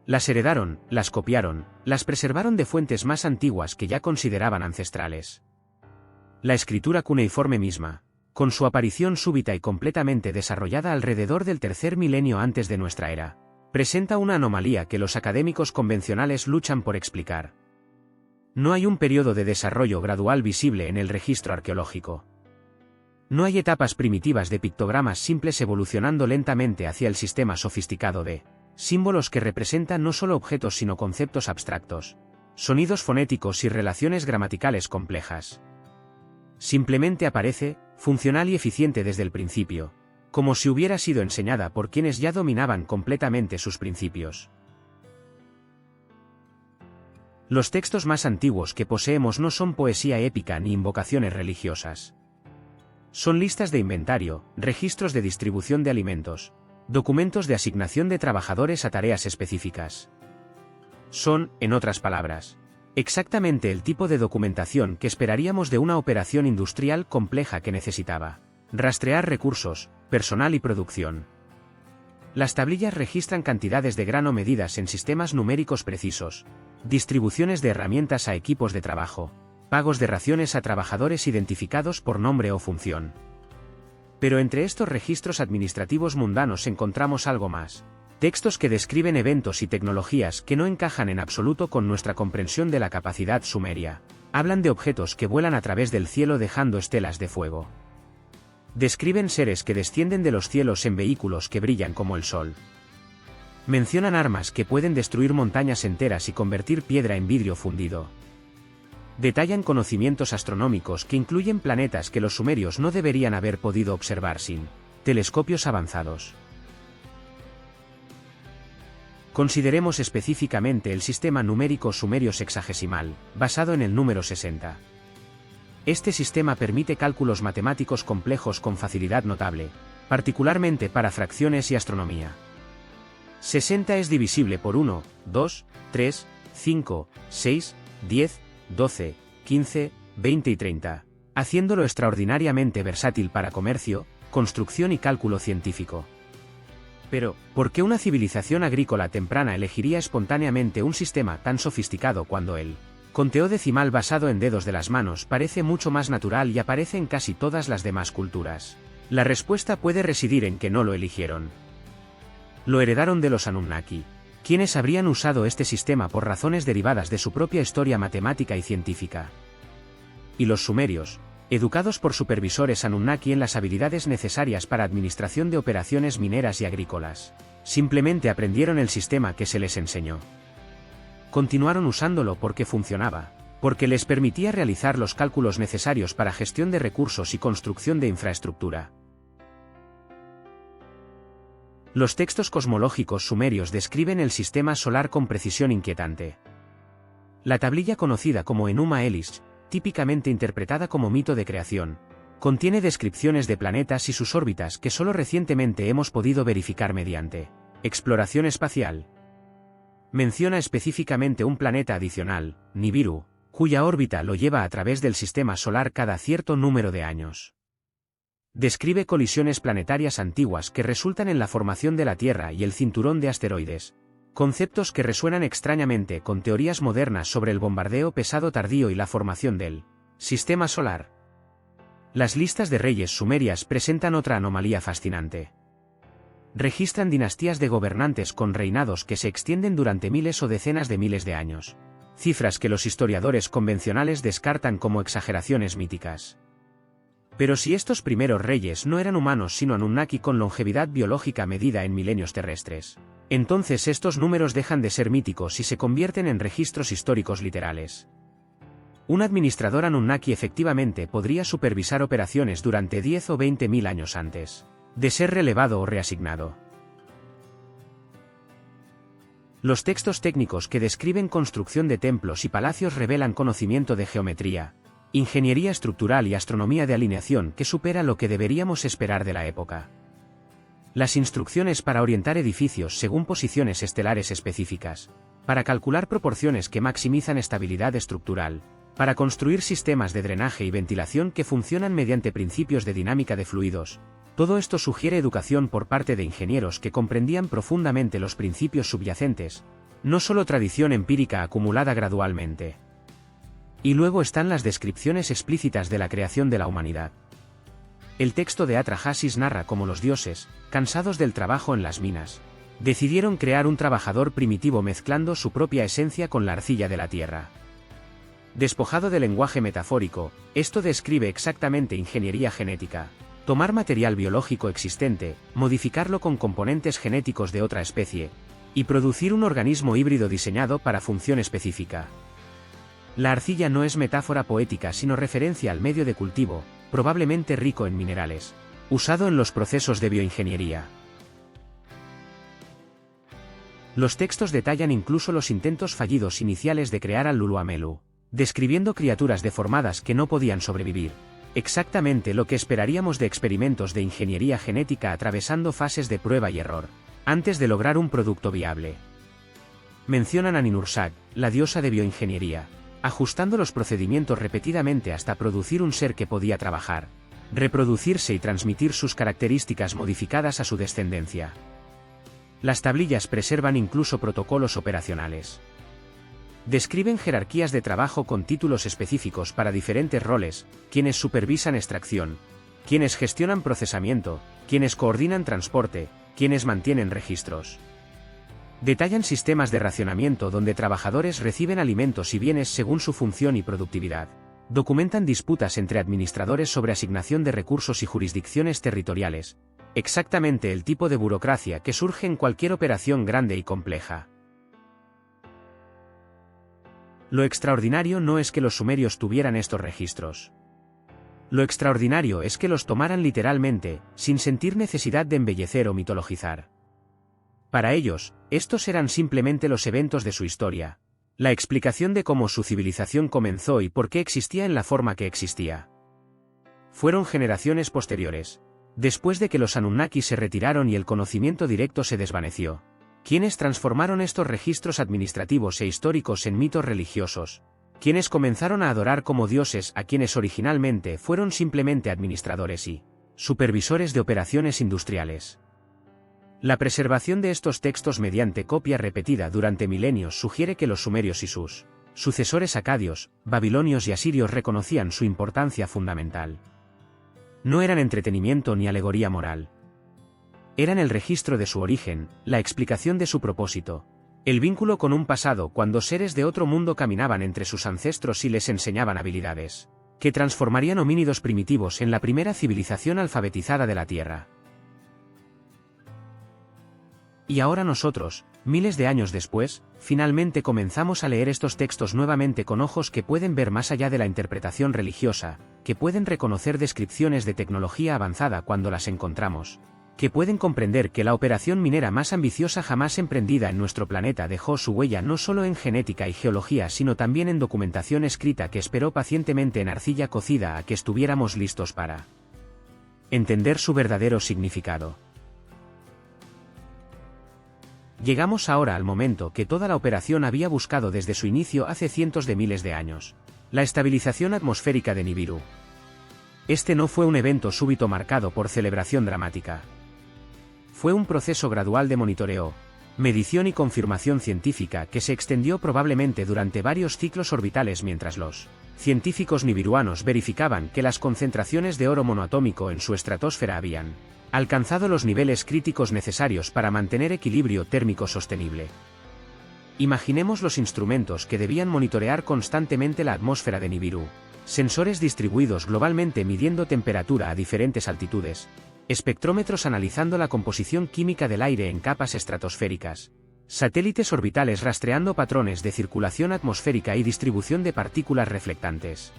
Speaker 1: Las heredaron, las copiaron, las preservaron de fuentes más antiguas que ya consideraban ancestrales. La escritura cuneiforme misma, con su aparición súbita y completamente desarrollada alrededor del tercer milenio antes de nuestra era, presenta una anomalía que los académicos convencionales luchan por explicar. No hay un periodo de desarrollo gradual visible en el registro arqueológico. No hay etapas primitivas de pictogramas simples evolucionando lentamente hacia el sistema sofisticado de símbolos que representan no solo objetos sino conceptos abstractos, sonidos fonéticos y relaciones gramaticales complejas. Simplemente aparece, funcional y eficiente desde el principio, como si hubiera sido enseñada por quienes ya dominaban completamente sus principios. Los textos más antiguos que poseemos no son poesía épica ni invocaciones religiosas. Son listas de inventario, registros de distribución de alimentos, documentos de asignación de trabajadores a tareas específicas. Son, en otras palabras, exactamente el tipo de documentación que esperaríamos de una operación industrial compleja que necesitaba rastrear recursos, personal y producción. Las tablillas registran cantidades de grano medidas en sistemas numéricos precisos, distribuciones de herramientas a equipos de trabajo, pagos de raciones a trabajadores identificados por nombre o función. Pero entre estos registros administrativos mundanos encontramos algo más. Textos que describen eventos y tecnologías que no encajan en absoluto con nuestra comprensión de la capacidad sumeria. Hablan de objetos que vuelan a través del cielo dejando estelas de fuego. Describen seres que descienden de los cielos en vehículos que brillan como el sol. Mencionan armas que pueden destruir montañas enteras y convertir piedra en vidrio fundido. Detallan conocimientos astronómicos que incluyen planetas que los sumerios no deberían haber podido observar sin telescopios avanzados. Consideremos específicamente el sistema numérico sumerio sexagesimal, basado en el número 60. Este sistema permite cálculos matemáticos complejos con facilidad notable, particularmente para fracciones y astronomía. 60 es divisible por 1, 2, 3, 5, 6, 10, 12, 15, 20 y 30, haciéndolo extraordinariamente versátil para comercio, construcción y cálculo científico. Pero, ¿por qué una civilización agrícola temprana elegiría espontáneamente un sistema tan sofisticado cuando el conteo decimal basado en dedos de las manos parece mucho más natural y aparece en casi todas las demás culturas? La respuesta puede residir en que no lo eligieron. Lo heredaron de los Anunnaki, quienes habrían usado este sistema por razones derivadas de su propia historia matemática y científica. Y los sumerios, educados por supervisores Anunnaki en las habilidades necesarias para administración de operaciones mineras y agrícolas, simplemente aprendieron el sistema que se les enseñó. Continuaron usándolo porque funcionaba, porque les permitía realizar los cálculos necesarios para gestión de recursos y construcción de infraestructura. Los textos cosmológicos sumerios describen el sistema solar con precisión inquietante. La tablilla conocida como Enuma Elish, típicamente interpretada como mito de creación, contiene descripciones de planetas y sus órbitas que solo recientemente hemos podido verificar mediante exploración espacial. Menciona específicamente un planeta adicional, Nibiru, cuya órbita lo lleva a través del sistema solar cada cierto número de años. Describe colisiones planetarias antiguas que resultan en la formación de la Tierra y el cinturón de asteroides, conceptos que resuenan extrañamente con teorías modernas sobre el bombardeo pesado tardío y la formación del sistema solar. Las listas de reyes sumerias presentan otra anomalía fascinante. Registran dinastías de gobernantes con reinados que se extienden durante miles o decenas de miles de años, cifras que los historiadores convencionales descartan como exageraciones míticas. Pero si estos primeros reyes no eran humanos sino Anunnaki con longevidad biológica medida en milenios terrestres, entonces estos números dejan de ser míticos y se convierten en registros históricos literales. Un administrador Anunnaki efectivamente podría supervisar operaciones durante 10 o 20 mil años antes de ser relevado o reasignado. Los textos técnicos que describen construcción de templos y palacios revelan conocimiento de geometría, ingeniería estructural y astronomía de alineación que supera lo que deberíamos esperar de la época. Las instrucciones para orientar edificios según posiciones estelares específicas, para calcular proporciones que maximizan estabilidad estructural, para construir sistemas de drenaje y ventilación que funcionan mediante principios de dinámica de fluidos. Todo esto sugiere educación por parte de ingenieros que comprendían profundamente los principios subyacentes, no solo tradición empírica acumulada gradualmente. Y luego están las descripciones explícitas de la creación de la humanidad. El texto de Atrahasis narra cómo los dioses, cansados del trabajo en las minas, decidieron crear un trabajador primitivo mezclando su propia esencia con la arcilla de la tierra. Despojado de lenguaje metafórico, esto describe exactamente ingeniería genética. Tomar material biológico existente, modificarlo con componentes genéticos de otra especie, y producir un organismo híbrido diseñado para función específica. La arcilla no es metáfora poética sino referencia al medio de cultivo, probablemente rico en minerales, usado en los procesos de bioingeniería. Los textos detallan incluso los intentos fallidos iniciales de crear al Luluamelu, describiendo criaturas deformadas que no podían sobrevivir. Exactamente lo que esperaríamos de experimentos de ingeniería genética atravesando fases de prueba y error, antes de lograr un producto viable. Mencionan a Ninhursag, la diosa de bioingeniería, ajustando los procedimientos repetidamente hasta producir un ser que podía trabajar, reproducirse y transmitir sus características modificadas a su descendencia. Las tablillas preservan incluso protocolos operacionales. Describen jerarquías de trabajo con títulos específicos para diferentes roles, quienes supervisan extracción, quienes gestionan procesamiento, quienes coordinan transporte, quienes mantienen registros. Detallan sistemas de racionamiento donde trabajadores reciben alimentos y bienes según su función y productividad. Documentan disputas entre administradores sobre asignación de recursos y jurisdicciones territoriales, exactamente el tipo de burocracia que surge en cualquier operación grande y compleja. Lo extraordinario no es que los sumerios tuvieran estos registros. Lo extraordinario es que los tomaran literalmente, sin sentir necesidad de embellecer o mitologizar. Para ellos, estos eran simplemente los eventos de su historia, la explicación de cómo su civilización comenzó y por qué existía en la forma que existía. Fueron generaciones posteriores, después de que los Anunnaki se retiraron y el conocimiento directo se desvaneció, quienes transformaron estos registros administrativos e históricos en mitos religiosos, quienes comenzaron a adorar como dioses a quienes originalmente fueron simplemente administradores y supervisores de operaciones industriales. La preservación de estos textos mediante copia repetida durante milenios sugiere que los sumerios y sus sucesores acadios, babilonios y asirios reconocían su importancia fundamental. No eran entretenimiento ni alegoría moral. Eran el registro de su origen, la explicación de su propósito, el vínculo con un pasado cuando seres de otro mundo caminaban entre sus ancestros y les enseñaban habilidades que transformarían homínidos primitivos en la primera civilización alfabetizada de la Tierra. Y ahora nosotros, miles de años después, finalmente comenzamos a leer estos textos nuevamente con ojos que pueden ver más allá de la interpretación religiosa, que pueden reconocer descripciones de tecnología avanzada cuando las encontramos, que pueden comprender que la operación minera más ambiciosa jamás emprendida en nuestro planeta dejó su huella no solo en genética y geología sino también en documentación escrita que esperó pacientemente en arcilla cocida a que estuviéramos listos para entender su verdadero significado. Llegamos ahora al momento que toda la operación había buscado desde su inicio hace cientos de miles de años: la estabilización atmosférica de Nibiru. Este no fue un evento súbito marcado por celebración dramática. Fue un proceso gradual de monitoreo, medición y confirmación científica que se extendió probablemente durante varios ciclos orbitales mientras los científicos nibiruanos verificaban que las concentraciones de oro monoatómico en su estratosfera habían alcanzado los niveles críticos necesarios para mantener equilibrio térmico sostenible. Imaginemos los instrumentos que debían monitorear constantemente la atmósfera de Nibiru: sensores distribuidos globalmente midiendo temperatura a diferentes altitudes, espectrómetros analizando la composición química del aire en capas estratosféricas, satélites orbitales rastreando patrones de circulación atmosférica y distribución de partículas reflectantes.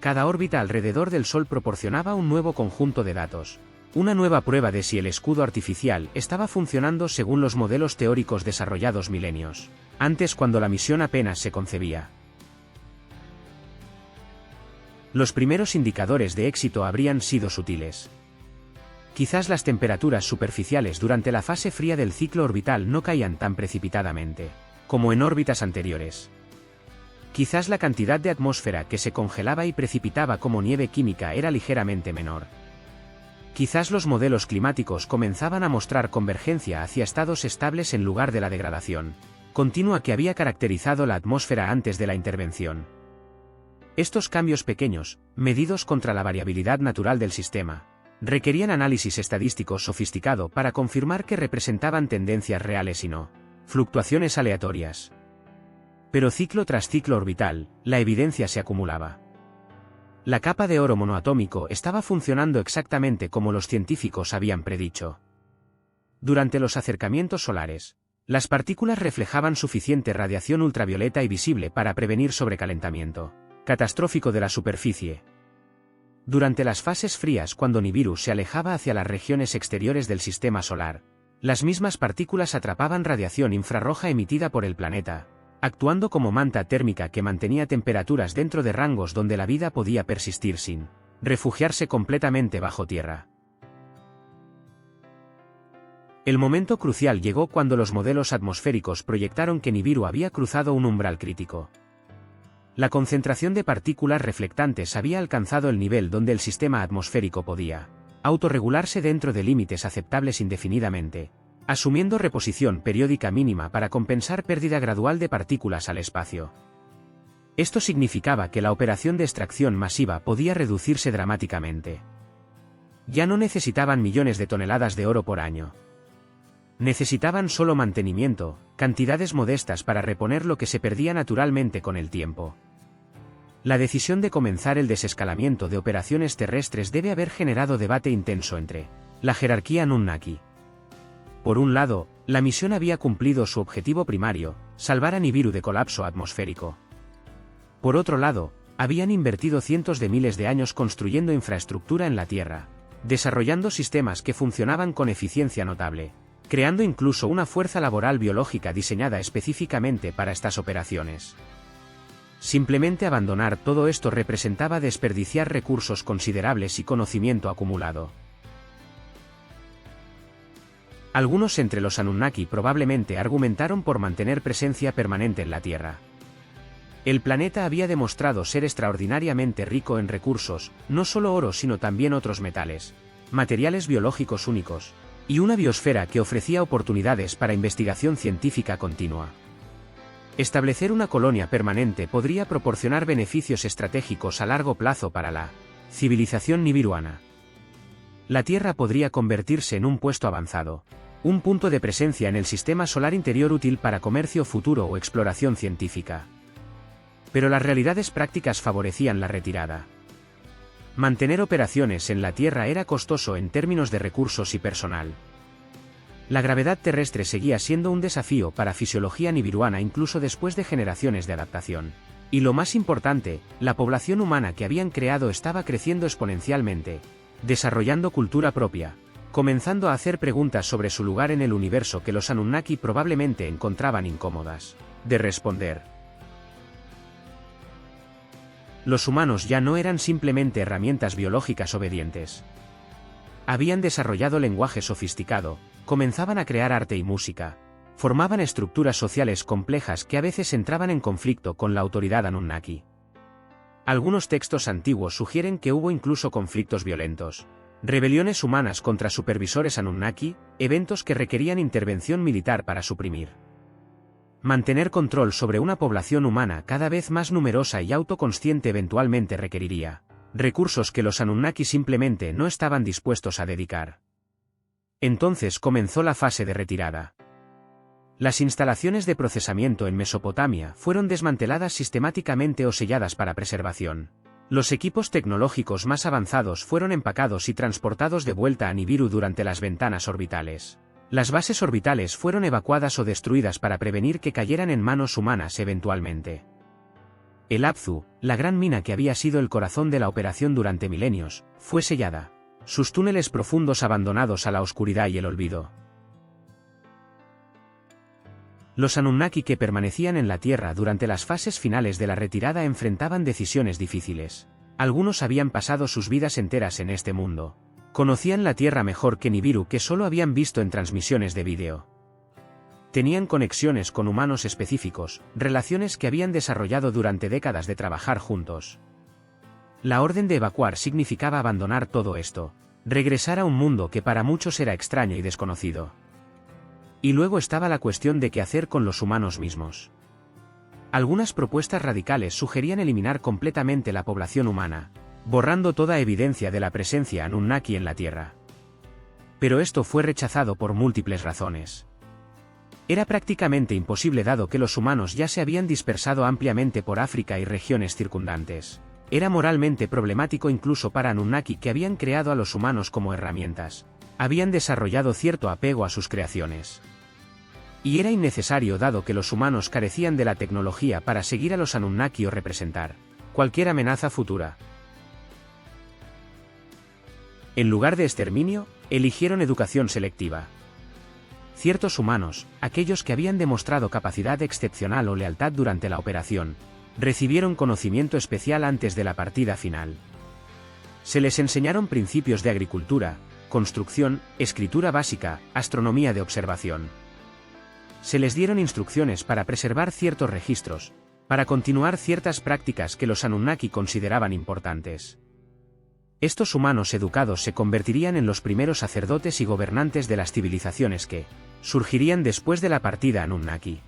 Speaker 1: Cada órbita alrededor del Sol proporcionaba un nuevo conjunto de datos, una nueva prueba de si el escudo artificial estaba funcionando según los modelos teóricos desarrollados milenios antes, cuando la misión apenas se concebía. Los primeros indicadores de éxito habrían sido sutiles. Quizás las temperaturas superficiales durante la fase fría del ciclo orbital no caían tan precipitadamente como en órbitas anteriores. Quizás la cantidad de atmósfera que se congelaba y precipitaba como nieve química era ligeramente menor. Quizás los modelos climáticos comenzaban a mostrar convergencia hacia estados estables en lugar de la degradación continua que había caracterizado la atmósfera antes de la intervención. Estos cambios pequeños, medidos contra la variabilidad natural del sistema, requerían análisis estadístico sofisticado para confirmar que representaban tendencias reales y no fluctuaciones aleatorias. Pero ciclo tras ciclo orbital, la evidencia se acumulaba. La capa de oro monoatómico estaba funcionando exactamente como los científicos habían predicho. Durante los acercamientos solares, las partículas reflejaban suficiente radiación ultravioleta y visible para prevenir sobrecalentamiento catastrófico de la superficie. Durante las fases frías, cuando Nibiru se alejaba hacia las regiones exteriores del sistema solar, Las mismas partículas atrapaban radiación infrarroja emitida por el planeta, actuando como manta térmica que mantenía temperaturas dentro de rangos donde la vida podía persistir sin refugiarse completamente bajo tierra. El momento crucial llegó cuando los modelos atmosféricos proyectaron que Nibiru había cruzado un umbral crítico. La concentración de partículas reflectantes había alcanzado el nivel donde el sistema atmosférico podía autorregularse dentro de límites aceptables indefinidamente, asumiendo reposición periódica mínima para compensar pérdida gradual de partículas al espacio. Esto significaba que la operación de extracción masiva podía reducirse dramáticamente. Ya no necesitaban millones de toneladas de oro por año. Necesitaban solo mantenimiento, cantidades modestas para reponer lo que se perdía naturalmente con el tiempo. La decisión de comenzar el desescalamiento de operaciones terrestres debe haber generado debate intenso entre la jerarquía Anunnaki. Por un lado, la misión había cumplido su objetivo primario, salvar a Nibiru de colapso atmosférico. Por otro lado, habían invertido cientos de miles de años construyendo infraestructura en la Tierra, desarrollando sistemas que funcionaban con eficiencia notable, creando incluso una fuerza laboral biológica diseñada específicamente para estas operaciones. Simplemente abandonar todo esto representaba desperdiciar recursos considerables y conocimiento acumulado. Algunos entre los Anunnaki probablemente argumentaron por mantener presencia permanente en la Tierra. El planeta había demostrado ser extraordinariamente rico en recursos, no solo oro sino también otros metales, materiales biológicos únicos, y una biosfera que ofrecía oportunidades para investigación científica continua. Establecer una colonia permanente podría proporcionar beneficios estratégicos a largo plazo para la civilización nibiruana. La Tierra podría convertirse en un puesto avanzado, un punto de presencia en el sistema solar interior útil para comercio futuro o exploración científica. Pero las realidades prácticas favorecían la retirada. Mantener operaciones en la Tierra era costoso en términos de recursos y personal. La gravedad terrestre seguía siendo un desafío para fisiología nibiruana incluso después de generaciones de adaptación. Y lo más importante, la población humana que habían creado estaba creciendo exponencialmente, desarrollando cultura propia, comenzando a hacer preguntas sobre su lugar en el universo que los Anunnaki probablemente encontraban incómodas de responder. Los humanos ya no eran simplemente herramientas biológicas obedientes. Habían desarrollado lenguaje sofisticado, comenzaban a crear arte y música, formaban estructuras sociales complejas que a veces entraban en conflicto con la autoridad Anunnaki. Algunos textos antiguos sugieren que hubo incluso conflictos violentos, rebeliones humanas contra supervisores Anunnaki, eventos que requerían intervención militar para suprimir. Mantener control sobre una población humana cada vez más numerosa y autoconsciente eventualmente requeriría recursos que los Anunnaki simplemente no estaban dispuestos a dedicar. Entonces comenzó la fase de retirada. Las instalaciones de procesamiento en Mesopotamia fueron desmanteladas sistemáticamente o selladas para preservación. Los equipos tecnológicos más avanzados fueron empacados y transportados de vuelta a Nibiru durante las ventanas orbitales. Las bases orbitales fueron evacuadas o destruidas para prevenir que cayeran en manos humanas eventualmente. El Apsu, la gran mina que había sido el corazón de la operación durante milenios, fue sellada. Sus túneles profundos abandonados a la oscuridad y el olvido. Los Anunnaki que permanecían en la Tierra durante las fases finales de la retirada enfrentaban decisiones difíciles. Algunos habían pasado sus vidas enteras en este mundo. Conocían la Tierra mejor que Nibiru, que solo habían visto en transmisiones de vídeo. Tenían conexiones con humanos específicos, relaciones que habían desarrollado durante décadas de trabajar juntos. La orden de evacuar significaba abandonar todo esto, regresar a un mundo que para muchos era extraño y desconocido. Y luego estaba la cuestión de qué hacer con los humanos mismos. Algunas propuestas radicales sugerían eliminar completamente la población humana, borrando toda evidencia de la presencia Anunnaki en la Tierra. Pero esto fue rechazado por múltiples razones. Era prácticamente imposible dado que los humanos ya se habían dispersado ampliamente por África y regiones circundantes. Era moralmente problemático incluso para Anunnaki, que habían creado a los humanos como herramientas. Habían desarrollado cierto apego a sus creaciones. Y era innecesario dado que los humanos carecían de la tecnología para seguir a los Anunnaki o representar cualquier amenaza futura. En lugar de exterminio, eligieron educación selectiva. Ciertos humanos, aquellos que habían demostrado capacidad excepcional o lealtad durante la operación, recibieron conocimiento especial antes de la partida final. Se les enseñaron principios de agricultura, construcción, escritura básica, astronomía de observación. Se les dieron instrucciones para preservar ciertos registros, para continuar ciertas prácticas que los Anunnaki consideraban importantes. Estos humanos educados se convertirían en los primeros sacerdotes y gobernantes de las civilizaciones que surgirían después de la partida Anunnaki.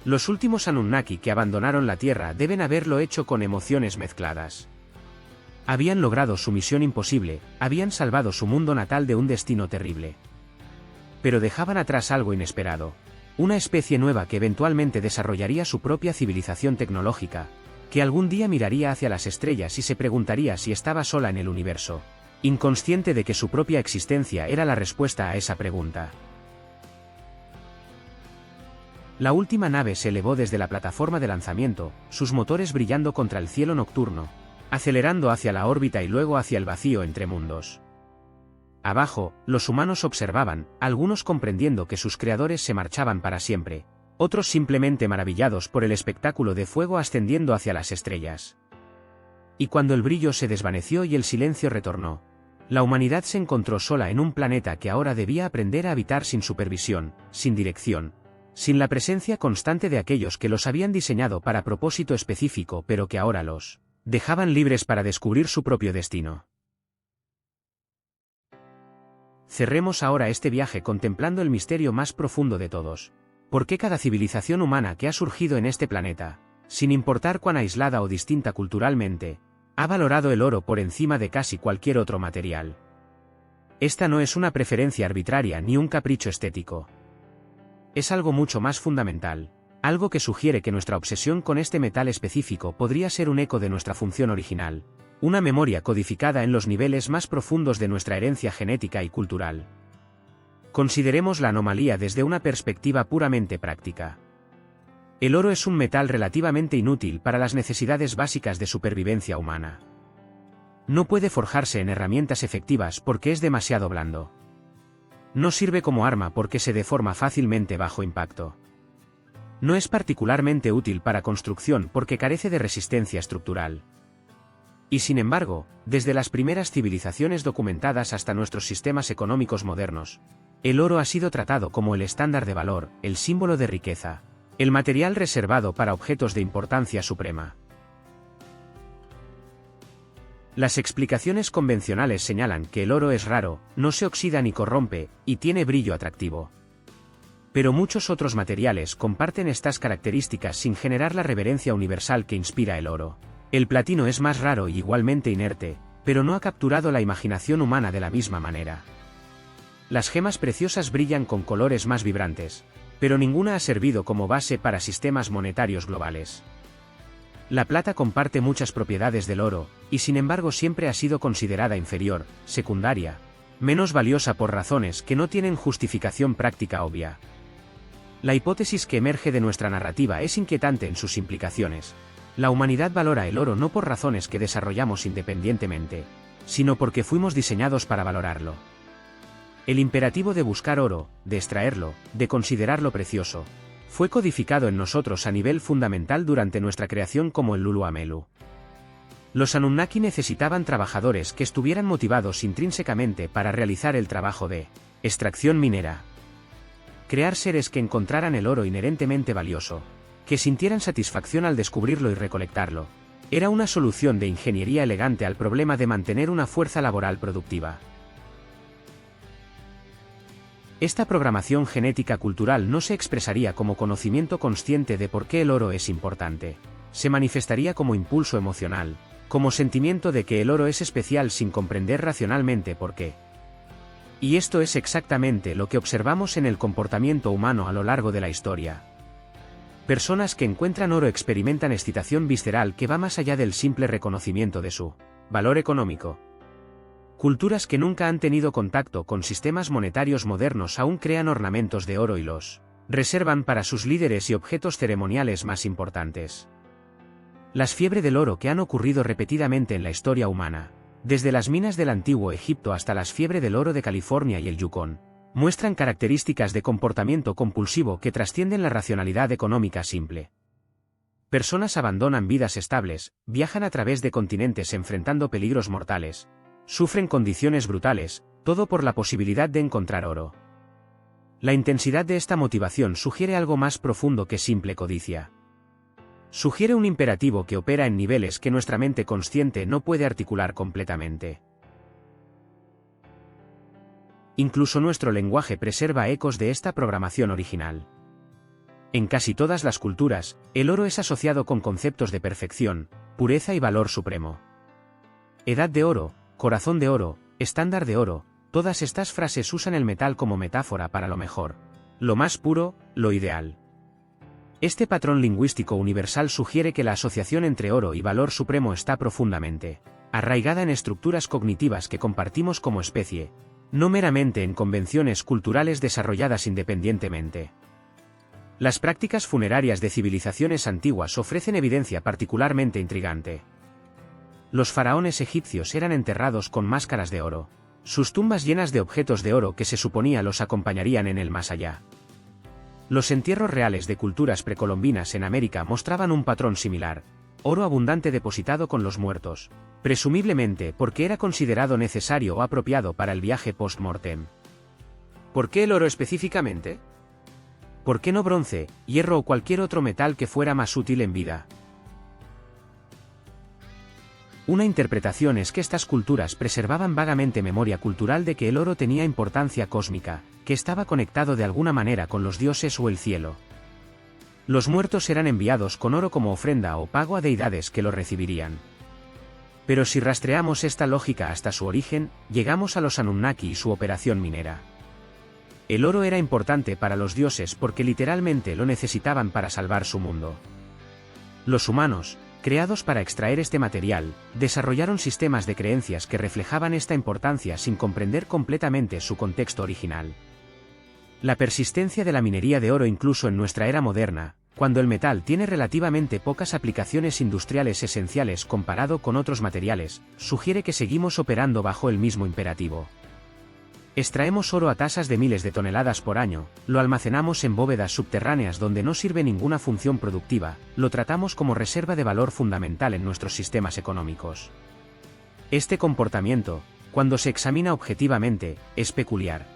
Speaker 1: Los últimos Anunnaki que abandonaron la Tierra deben haberlo hecho con emociones mezcladas. Habían logrado su misión imposible, habían salvado su mundo natal de un destino terrible. Pero dejaban atrás algo inesperado. Una especie nueva que eventualmente desarrollaría su propia civilización tecnológica, que algún día miraría hacia las estrellas y se preguntaría si estaba sola en el universo, inconsciente de que su propia existencia era la respuesta a esa pregunta. La última nave se elevó desde la plataforma de lanzamiento, sus motores brillando contra el cielo nocturno, acelerando hacia la órbita y luego hacia el vacío entre mundos. Abajo, los humanos observaban, algunos comprendiendo que sus creadores se marchaban para siempre, otros simplemente maravillados por el espectáculo de fuego ascendiendo hacia las estrellas. Y cuando el brillo se desvaneció y el silencio retornó, la humanidad se encontró sola en un planeta que ahora debía aprender a habitar sin supervisión, sin dirección, sin la presencia constante de aquellos que los habían diseñado para propósito específico pero que ahora los dejaban libres para descubrir su propio destino. Cerremos ahora este viaje contemplando el misterio más profundo de todos. ¿Por qué cada civilización humana que ha surgido en este planeta, sin importar cuán aislada o distinta culturalmente, ha valorado el oro por encima de casi cualquier otro material? Esta no es una preferencia arbitraria ni un capricho estético. Es algo mucho más fundamental, algo que sugiere que nuestra obsesión con este metal específico podría ser un eco de nuestra función original, una memoria codificada en los niveles más profundos de nuestra herencia genética y cultural. Consideremos la anomalía desde una perspectiva puramente práctica. El oro es un metal relativamente inútil para las necesidades básicas de supervivencia humana. No puede forjarse en herramientas efectivas porque es demasiado blando. No sirve como arma porque se deforma fácilmente bajo impacto. No es particularmente útil para construcción porque carece de resistencia estructural. Y sin embargo, desde las primeras civilizaciones documentadas hasta nuestros sistemas económicos modernos, el oro ha sido tratado como el estándar de valor, el símbolo de riqueza, el material reservado para objetos de importancia suprema. Las explicaciones convencionales señalan que el oro es raro, no se oxida ni corrompe, y tiene brillo atractivo. Pero muchos otros materiales comparten estas características sin generar la reverencia universal que inspira el oro. El platino es más raro y igualmente inerte, pero no ha capturado la imaginación humana de la misma manera. Las gemas preciosas brillan con colores más vibrantes, pero ninguna ha servido como base para sistemas monetarios globales. La plata comparte muchas propiedades del oro, y sin embargo siempre ha sido considerada inferior, secundaria, menos valiosa por razones que no tienen justificación práctica obvia. La hipótesis que emerge de nuestra narrativa es inquietante en sus implicaciones. La humanidad valora el oro no por razones que desarrollamos independientemente, sino porque fuimos diseñados para valorarlo. El imperativo de buscar oro, de extraerlo, de considerarlo precioso, fue codificado en nosotros a nivel fundamental durante nuestra creación como el Luluamelu. Los Anunnaki necesitaban trabajadores que estuvieran motivados intrínsecamente para realizar el trabajo de extracción minera. Crear seres que encontraran el oro inherentemente valioso, que sintieran satisfacción al descubrirlo y recolectarlo, era una solución de ingeniería elegante al problema de mantener una fuerza laboral productiva. Esta programación genética cultural no se expresaría como conocimiento consciente de por qué el oro es importante. Se manifestaría como impulso emocional, como sentimiento de que el oro es especial sin comprender racionalmente por qué. Y esto es exactamente lo que observamos en el comportamiento humano a lo largo de la historia. Personas que encuentran oro experimentan excitación visceral que va más allá del simple reconocimiento de su valor económico. Culturas que nunca han tenido contacto con sistemas monetarios modernos aún crean ornamentos de oro y los reservan para sus líderes y objetos ceremoniales más importantes. Las fiebres del oro que han ocurrido repetidamente en la historia humana, desde las minas del antiguo Egipto hasta las fiebres del oro de California y el Yukon, Muestran características de comportamiento compulsivo que trascienden la racionalidad económica simple. Personas abandonan vidas estables, viajan a través de continentes enfrentando peligros mortales, sufren condiciones brutales, todo por la posibilidad de encontrar oro. La intensidad de esta motivación sugiere algo más profundo que simple codicia. Sugiere un imperativo que opera en niveles que nuestra mente consciente no puede articular completamente. Incluso nuestro lenguaje preserva ecos de esta programación original. En casi todas las culturas, el oro es asociado con conceptos de perfección, pureza y valor supremo. Edad de oro, corazón de oro, estándar de oro, todas estas frases usan el metal como metáfora para lo mejor, lo más puro, lo ideal. Este patrón lingüístico universal sugiere que la asociación entre oro y valor supremo está profundamente arraigada en estructuras cognitivas que compartimos como especie, no meramente en convenciones culturales desarrolladas independientemente. Las prácticas funerarias de civilizaciones antiguas ofrecen evidencia particularmente intrigante. Los faraones egipcios eran enterrados con máscaras de oro, sus tumbas llenas de objetos de oro que se suponía los acompañarían en el más allá. Los entierros reales de culturas precolombinas en América mostraban un patrón similar, oro abundante depositado con los muertos, presumiblemente porque era considerado necesario o apropiado para el viaje post-mortem. ¿Por qué el oro específicamente? ¿Por qué no bronce, hierro o cualquier otro metal que fuera más útil en vida? Una interpretación es que estas culturas preservaban vagamente memoria cultural de que el oro tenía importancia cósmica, que estaba conectado de alguna manera con los dioses o el cielo. Los muertos eran enviados con oro como ofrenda o pago a deidades que lo recibirían. Pero si rastreamos esta lógica hasta su origen, llegamos a los Anunnaki y su operación minera. El oro era importante para los dioses porque literalmente lo necesitaban para salvar su mundo. Los humanos, creados para extraer este material, desarrollaron sistemas de creencias que reflejaban esta importancia sin comprender completamente su contexto original. La persistencia de la minería de oro incluso en nuestra era moderna, cuando el metal tiene relativamente pocas aplicaciones industriales esenciales comparado con otros materiales, sugiere que seguimos operando bajo el mismo imperativo. Extraemos oro a tasas de miles de toneladas por año, lo almacenamos en bóvedas subterráneas donde no sirve ninguna función productiva, lo tratamos como reserva de valor fundamental en nuestros sistemas económicos. Este comportamiento, cuando se examina objetivamente, es peculiar.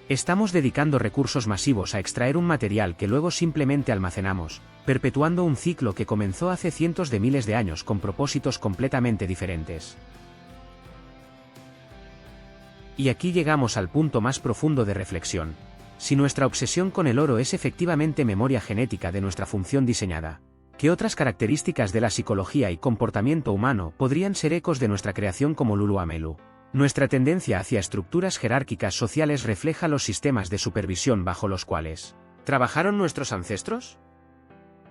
Speaker 1: Estamos dedicando recursos masivos a extraer un material que luego simplemente almacenamos, perpetuando un ciclo que comenzó hace cientos de miles de años con propósitos completamente diferentes. Y aquí llegamos al punto más profundo de reflexión. Si nuestra obsesión con el oro es efectivamente memoria genética de nuestra función diseñada, ¿qué otras características de la psicología y comportamiento humano podrían ser ecos de nuestra creación como Luluamelu? Nuestra tendencia hacia estructuras jerárquicas sociales refleja los sistemas de supervisión bajo los cuales ¿trabajaron nuestros ancestros?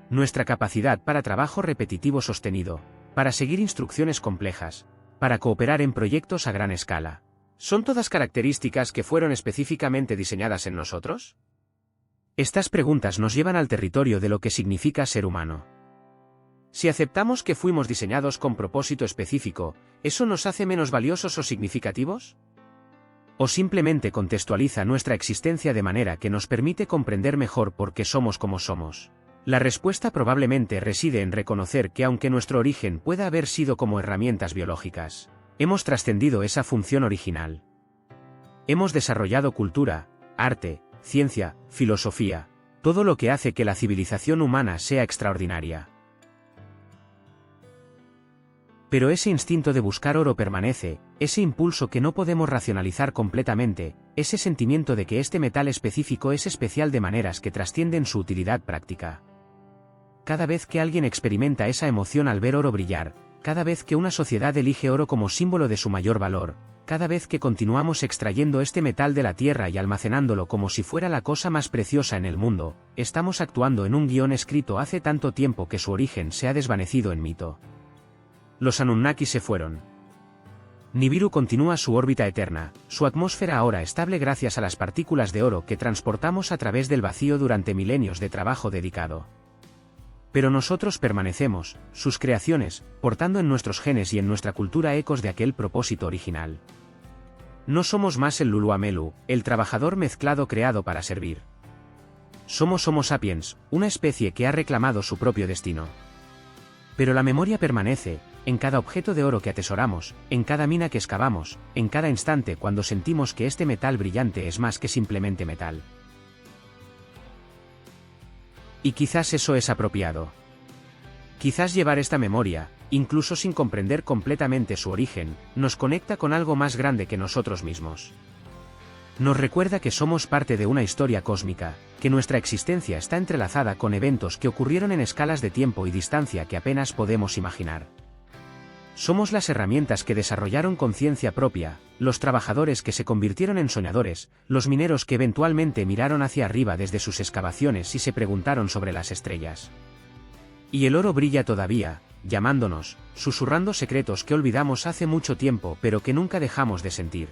Speaker 1: Nuestra capacidad para trabajo repetitivo sostenido, para seguir instrucciones complejas, para cooperar en proyectos a gran escala. ¿Son todas características que fueron específicamente diseñadas en nosotros? Estas preguntas nos llevan al territorio de lo que significa ser humano. Si aceptamos que fuimos diseñados con propósito específico, ¿eso nos hace menos valiosos o significativos? ¿O simplemente contextualiza nuestra existencia de manera que nos permite comprender mejor por qué somos como somos? La respuesta probablemente reside en reconocer que aunque nuestro origen pueda haber sido como herramientas biológicas, hemos trascendido esa función original. Hemos desarrollado cultura, arte, ciencia, filosofía, todo lo que hace que la civilización humana sea extraordinaria. Pero ese instinto de buscar oro permanece, ese impulso que no podemos racionalizar completamente, ese sentimiento de que este metal específico es especial de maneras que trascienden su utilidad práctica. Cada vez que alguien experimenta esa emoción al ver oro brillar, cada vez que una sociedad elige oro como símbolo de su mayor valor, cada vez que continuamos extrayendo este metal de la tierra y almacenándolo como si fuera la cosa más preciosa en el mundo, estamos actuando en un guión escrito hace tanto tiempo que su origen se ha desvanecido en mito. Los Anunnaki se fueron. Nibiru continúa su órbita eterna, su atmósfera ahora estable gracias a las partículas de oro que transportamos a través del vacío durante milenios de trabajo dedicado. Pero nosotros permanecemos, sus creaciones, portando en nuestros genes y en nuestra cultura ecos de aquel propósito original. No somos más el Luluamelu, el trabajador mezclado creado para servir. Somos Homo sapiens, una especie que ha reclamado su propio destino. Pero la memoria permanece, en cada objeto de oro que atesoramos, en cada mina que excavamos, en cada instante cuando sentimos que este metal brillante es más que simplemente metal. Y quizás eso es apropiado. Quizás llevar esta memoria, incluso sin comprender completamente su origen, nos conecta con algo más grande que nosotros mismos. Nos recuerda que somos parte de una historia cósmica, que nuestra existencia está entrelazada con eventos que ocurrieron en escalas de tiempo y distancia que apenas podemos imaginar. Somos las herramientas que desarrollaron conciencia propia, los trabajadores que se convirtieron en soñadores, los mineros que eventualmente miraron hacia arriba desde sus excavaciones y se preguntaron sobre las estrellas. Y el oro brilla todavía, llamándonos, susurrando secretos que olvidamos hace mucho tiempo pero que nunca dejamos de sentir.